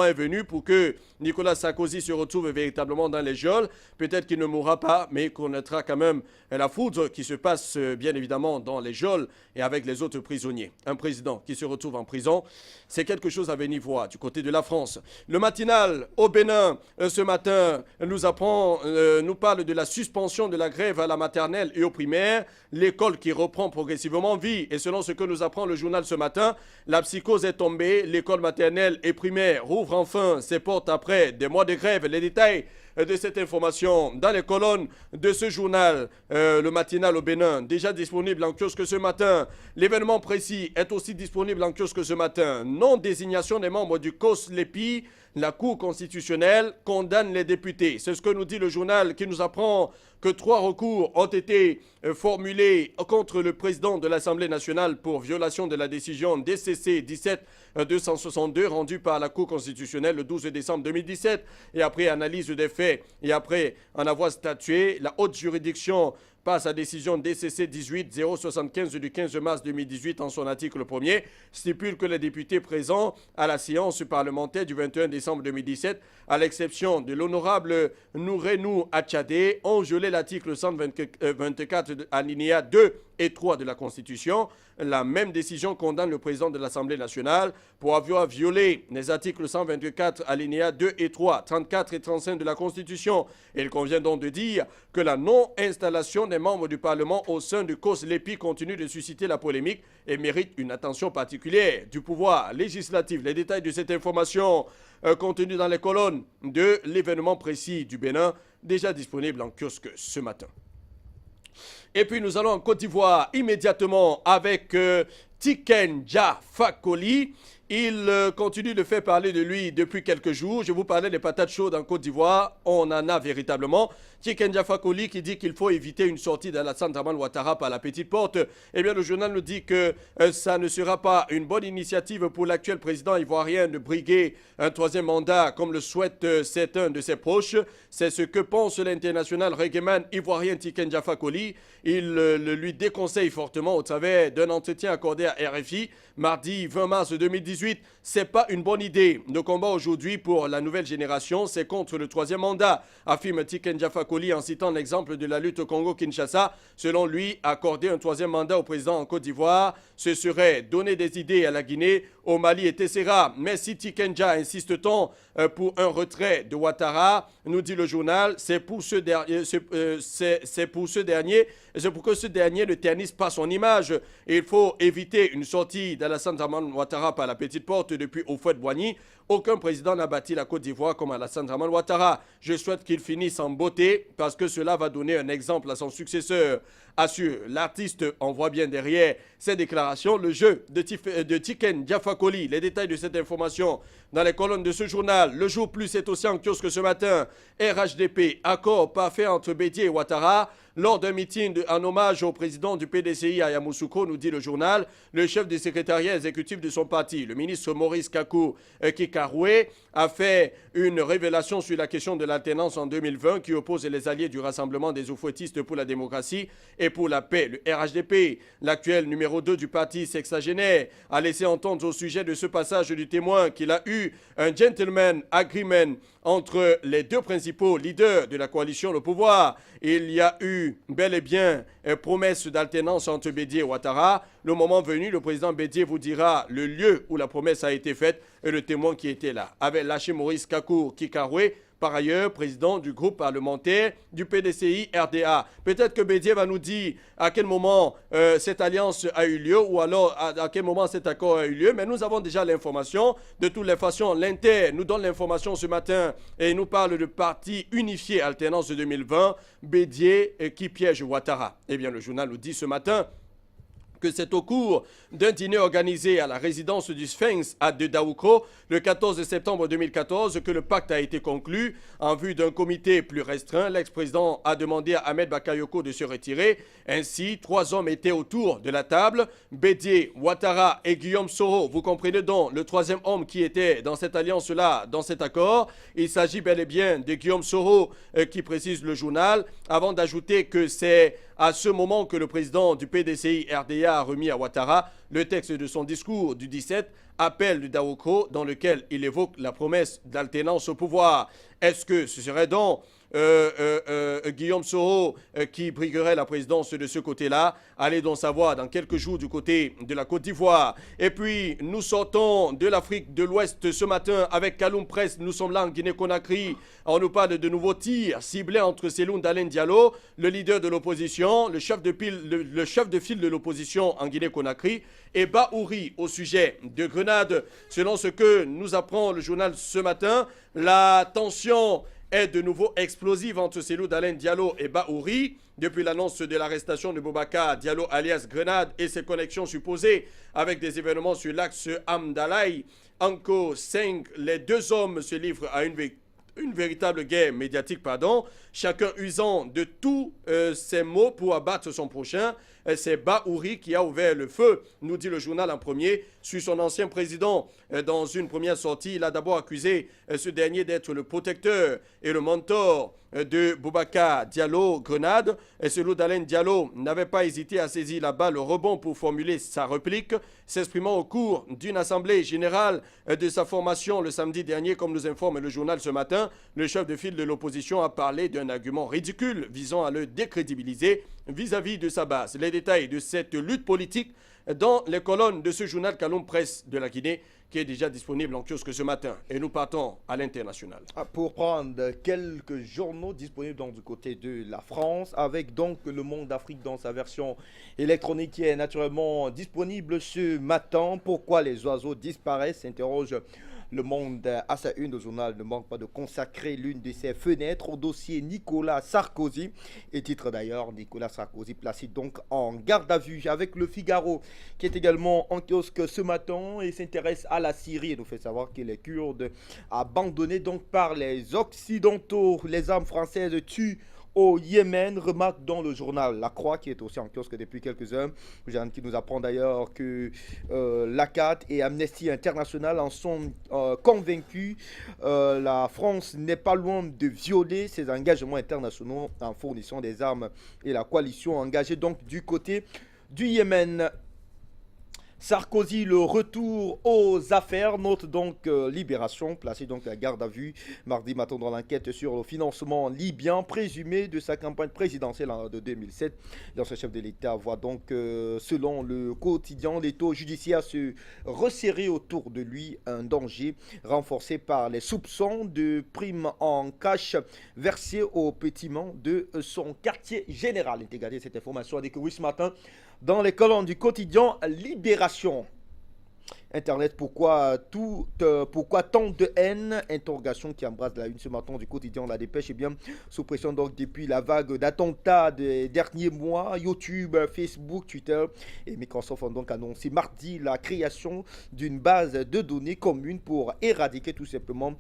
est venu pour que Nicolas Sarkozy se retrouve véritablement dans les geôles. Peut-être qu'il ne mourra pas, mais qu'on notera quand même la foudre qui se passe bien évidemment dans les geôles et avec les autres prisonniers. Un président qui se retrouve en prison, c'est quelque chose à venir voir du côté de la France. Le matinal au Bénin, ce matin, nous parle de la suspension de la grève à la maternelle et au primaire, l'école qui reprend progressivement vie. Et selon ce que nous apprend le journal ce matin, la psychose est tombée, l'école maternelle et primaire rouvre enfin ses portes après des mois de grève. Les détails de cette information dans les colonnes de ce journal, le matinal au Bénin, déjà disponible en kiosque ce matin. L'événement précis est aussi disponible en kiosque ce matin. Non-désignation des membres du COSLEPI, la Cour constitutionnelle condamne les députés. C'est ce que nous dit le journal qui nous apprend que 3 recours ont été formulés contre le président de l'Assemblée nationale pour violation de la décision DCC 17-262 rendue par la Cour constitutionnelle le 12 décembre 2017. Et après analyse des faits et après en avoir statué, la haute juridiction par sa décision DCC 18-075 du 15 mars 2018 en son article 1er, stipule que les députés présents à la séance parlementaire du 21 décembre 2017, à l'exception de l'honorable Nourenou Achadé, ont violé l'article 124 alinéa 2 et 3 de la Constitution. La même décision condamne le président de l'Assemblée nationale pour avoir violé les articles 124 alinéa 2 et 3, 34 et 35 de la Constitution. Et il convient donc de dire que la non-installation des membres du Parlement au sein du COSLEPI continue de susciter la polémique et mérite une attention particulière du pouvoir législatif. Les détails de cette information contenus dans les colonnes de l'événement précis du Bénin, déjà disponible en kiosque ce matin. Et puis nous allons en Côte d'Ivoire immédiatement avec Tikenja Fakoli. Il continue de faire parler de lui depuis quelques jours. Je vous parlais des patates chaudes en Côte d'Ivoire. On en a véritablement. Tikenja Fakoli qui dit qu'il faut éviter une sortie d'Alassane Dramane Ouattara par la petite porte. Eh bien, le journal nous dit que ça ne sera pas une bonne initiative pour l'actuel président ivoirien de briguer un 3e mandat comme le souhaite certains de ses proches. C'est ce que pense l'international reggaeman ivoirien Tikenja Fakoli. Il le lui déconseille fortement au travers d'un entretien accordé à RFI mardi 20 mars 2018. C'est pas une bonne idée. Le combat aujourd'hui pour la nouvelle génération, c'est contre le troisième mandat, affirme Tiken Jah Fakoly en citant l'exemple de la lutte au Congo-Kinshasa. Selon lui, accorder un troisième mandat au président en Côte d'Ivoire, ce serait donner des idées à la Guinée, au Mali et Tessera. Mais si Tiken Jah insiste-t-on pour un retrait de Ouattara, nous dit le journal, c'est pour que ce dernier ne ternisse pas son image. Il faut éviter une sortie d'Alassane Dramane Ouattara par la petite porte depuis Houphouët-Boigny. Aucun président n'a bâti la Côte d'Ivoire comme Alassane Dramane Ouattara. Je souhaite qu'il finisse en beauté parce que cela va donner un exemple à son successeur. Assure l'artiste, on voit bien derrière ces déclarations le jeu de Tiken Jah Fakoly. Les détails de cette information dans les colonnes de ce journal. Le jour plus est aussi en kiosque ce matin. RHDP, accord parfait entre Bédié et Ouattara. Lors d'un meeting en hommage au président du PDCI à Yamoussoukro, nous dit le journal, le chef du secrétariat exécutif de son parti, le ministre Maurice Kakou Kikaroué, a fait une révélation sur la question de l'alternance en 2020 qui oppose les alliés du Rassemblement des Oufouettistes pour la démocratie et pour la paix. Le RHDP, l'actuel numéro 2 du parti sexagénaire, a laissé entendre au sujet de ce passage du témoin qu'il a eu un gentleman agreement entre les deux principaux leaders de la coalition au pouvoir. Il y a eu bel et bien une promesse d'alternance entre Bédié et Ouattara. Le moment venu, le président Bédié vous dira le lieu où la promesse a été faite et le témoin qui était là. Avait lâché Maurice Kakou Kikaroué, par ailleurs président du groupe parlementaire du PDCI RDA. Peut-être que Bédié va nous dire à quel moment cette alliance a eu lieu ou alors à quel moment cet accord a eu lieu, mais nous avons déjà l'information. De toutes les façons, l'Inter nous donne l'information ce matin et nous parle de parti unifié alternance de 2020, Bédié qui piège Ouattara. Eh bien, le journal nous dit ce matin que c'est au cours d'un dîner organisé à la résidence du Sphinx à Daoukro le 14 septembre 2014 que le pacte a été conclu. En vue d'un comité plus restreint, l'ex-président a demandé à Ahmed Bakayoko de se retirer. Ainsi, 3 hommes étaient autour de la table, Bédié, Ouattara et Guillaume Soro. Vous comprenez donc le 3e homme qui était dans cette alliance-là, dans cet accord. Il s'agit bel et bien de Guillaume Soro qui précise le journal, avant d'ajouter que c'est à ce moment que le président du PDCI RDA a remis à Ouattara le texte de son discours du 17, appel de Daoukro, dans lequel il évoque la promesse d'alternance au pouvoir. Est-ce que ce serait donc Guillaume Soro qui briguerait la présidence de ce côté-là? Allez donc savoir dans quelques jours du côté de la Côte d'Ivoire. Et puis, nous sortons de l'Afrique de l'Ouest ce matin avec Kaloum Presse. Nous sommes là en Guinée-Conakry. On nous parle de nouveaux tirs ciblés entre Cellou Dalein Diallo, le leader de l'opposition, le chef de file de l'opposition en Guinée-Conakry, et Bahouri au sujet de Grenade. Selon ce que nous apprend le journal ce matin, la tension est de nouveau explosive entre Cellou Dalein Diallo et Bahouri depuis l'annonce de l'arrestation de Boubacar Diallo alias Grenade et ses connexions supposées avec des événements sur l'axe Amdalaï. Anko 5, les 2 hommes se livrent à une véritable guerre médiatique, chacun usant de tous ses mots pour abattre son prochain. C'est Bahouri qui a ouvert le feu, nous dit le journal en premier, sur son ancien président. Dans une première sortie, il a d'abord accusé ce dernier d'être le protecteur et le mentor de Boubacar Diallo Grenade. Et Cellou Dalein Diallo n'avait pas hésité à saisir la balle au rebond pour formuler sa réplique, s'exprimant au cours d'une assemblée générale de sa formation le samedi dernier, comme nous informe le journal ce matin. Le chef de file de l'opposition a parlé d'un argument ridicule visant à le décrédibiliser vis-à-vis de sa base. Les détails de cette lutte politique dans les colonnes de ce journal Kaloum Presse de la Guinée qui est déjà disponible en kiosque ce matin. Et nous partons à l'international. Pour prendre quelques journaux disponibles donc du côté de la France, avec donc Le Monde d'Afrique dans sa version électronique qui est naturellement disponible ce matin. Pourquoi les oiseaux disparaissent, s'interroge Le Monde à sa une. Le journal ne manque pas de consacrer l'une de ses fenêtres au dossier Nicolas Sarkozy. Et titre d'ailleurs, Nicolas Sarkozy placé donc en garde à vue, avec Le Figaro qui est également en kiosque ce matin et s'intéresse à la Syrie et nous fait savoir que les Kurdes abandonnés donc par les Occidentaux, les armes françaises tuent au Yémen, remarque dans le journal La Croix qui est aussi en kiosque depuis quelques heures, qui nous apprend d'ailleurs que l'ACAT et Amnesty International en sont convaincus. La France n'est pas loin de violer ses engagements internationaux en fournissant des armes et la coalition engagée donc du côté du Yémen. Sarkozy, le retour aux affaires, note donc Libération, placé donc à garde à vue mardi matin dans l'enquête sur le financement libyen présumé de sa campagne présidentielle de 2007. L'ancien chef de l'État voit donc, selon le quotidien, les taux judiciaires se resserrer autour de lui, un danger renforcé par les soupçons de primes en cash versées au pétiment de son quartier général. L'intégralité de cette information a découvert ce matin dans les colonnes du quotidien Libération. Internet, pourquoi tant de haine? Interrogation qui embrasse la une ce matin du quotidien La Dépêche. Et bien, sous pression donc depuis la vague d'attentats des derniers mois, YouTube, Facebook, Twitter et Microsoft ont donc annoncé mardi la création d'une base de données commune pour éradiquer tout simplement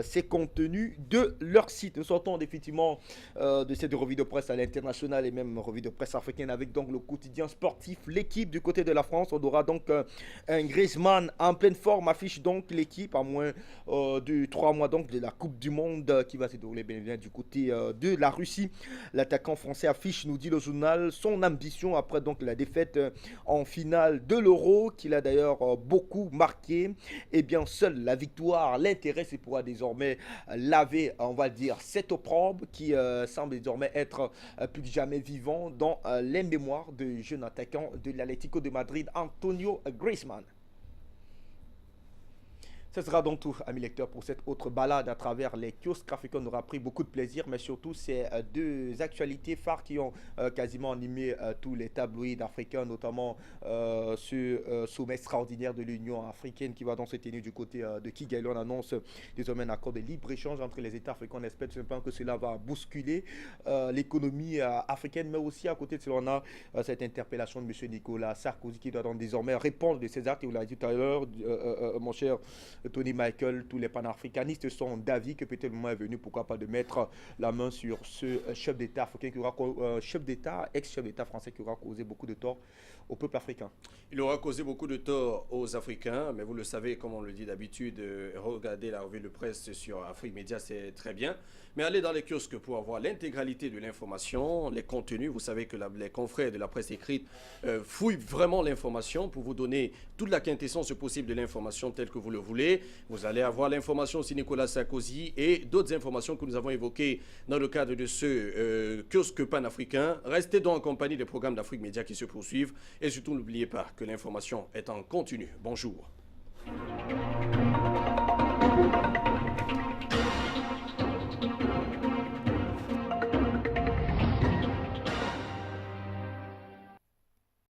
ces contenus de leur site. Nous sortons définitivement de cette revue de presse à l'international et même revue de presse africaine avec donc le quotidien sportif. L'équipe du côté de la France, on aura donc un Griezmann en pleine forme, affiche donc l'équipe à moins de 3 mois donc de la Coupe du Monde qui va se dérouler bien du côté de la Russie. L'attaquant français affiche, nous dit le journal, son ambition après donc la défaite en finale de l'Euro qu'il a d'ailleurs beaucoup marqué. Et bien seule la victoire l'intéresse et pourra désormais laver, on va dire, cet opprobre qui semble désormais être plus que jamais vivant dans les mémoires de jeune attaquant de l'Atlético de Madrid, Antonio Griezmann. Ce sera donc tout, amis lecteurs, pour cette autre balade à travers les kiosques africains. On aura pris beaucoup de plaisir, mais surtout ces deux actualités phares qui ont quasiment animé tous les tabloïds africains, notamment ce sommet extraordinaire de l'Union africaine qui va donc se tenir du côté de Kigali. On annonce désormais un accord de libre-échange entre les États africains. On espère tout simplement que cela va bousculer l'économie africaine, mais aussi à côté de cela, on a cette interpellation de M. Nicolas Sarkozy qui doit donc désormais répondre de ses actes. Et vous l'avez dit tout à l'heure, mon cher Tony Michael, tous les panafricanistes sont d'avis que peut-être le moment est venu, pourquoi pas, de mettre la main sur ce chef d'État africain qui aura, chef d'État, ex-chef d'État français qui aura causé beaucoup de tort au peuple africain. Il aura causé beaucoup de tort aux Africains, mais vous le savez, comme on le dit d'habitude, regardez la revue de presse sur Afrique Média, c'est très bien. Mais allez dans les kiosques pour avoir l'intégralité de l'information, les contenus. Vous savez que les confrères de la presse écrite fouillent vraiment l'information pour vous donner toute la quintessence possible de l'information telle que vous le voulez. Vous allez avoir l'information sur Nicolas Sarkozy et d'autres informations que nous avons évoquées dans le cadre de ce kiosque panafricain. Restez donc en compagnie des programmes d'Afrique Média qui se poursuivent. Et surtout, n'oubliez pas que l'information est en continu. Bonjour.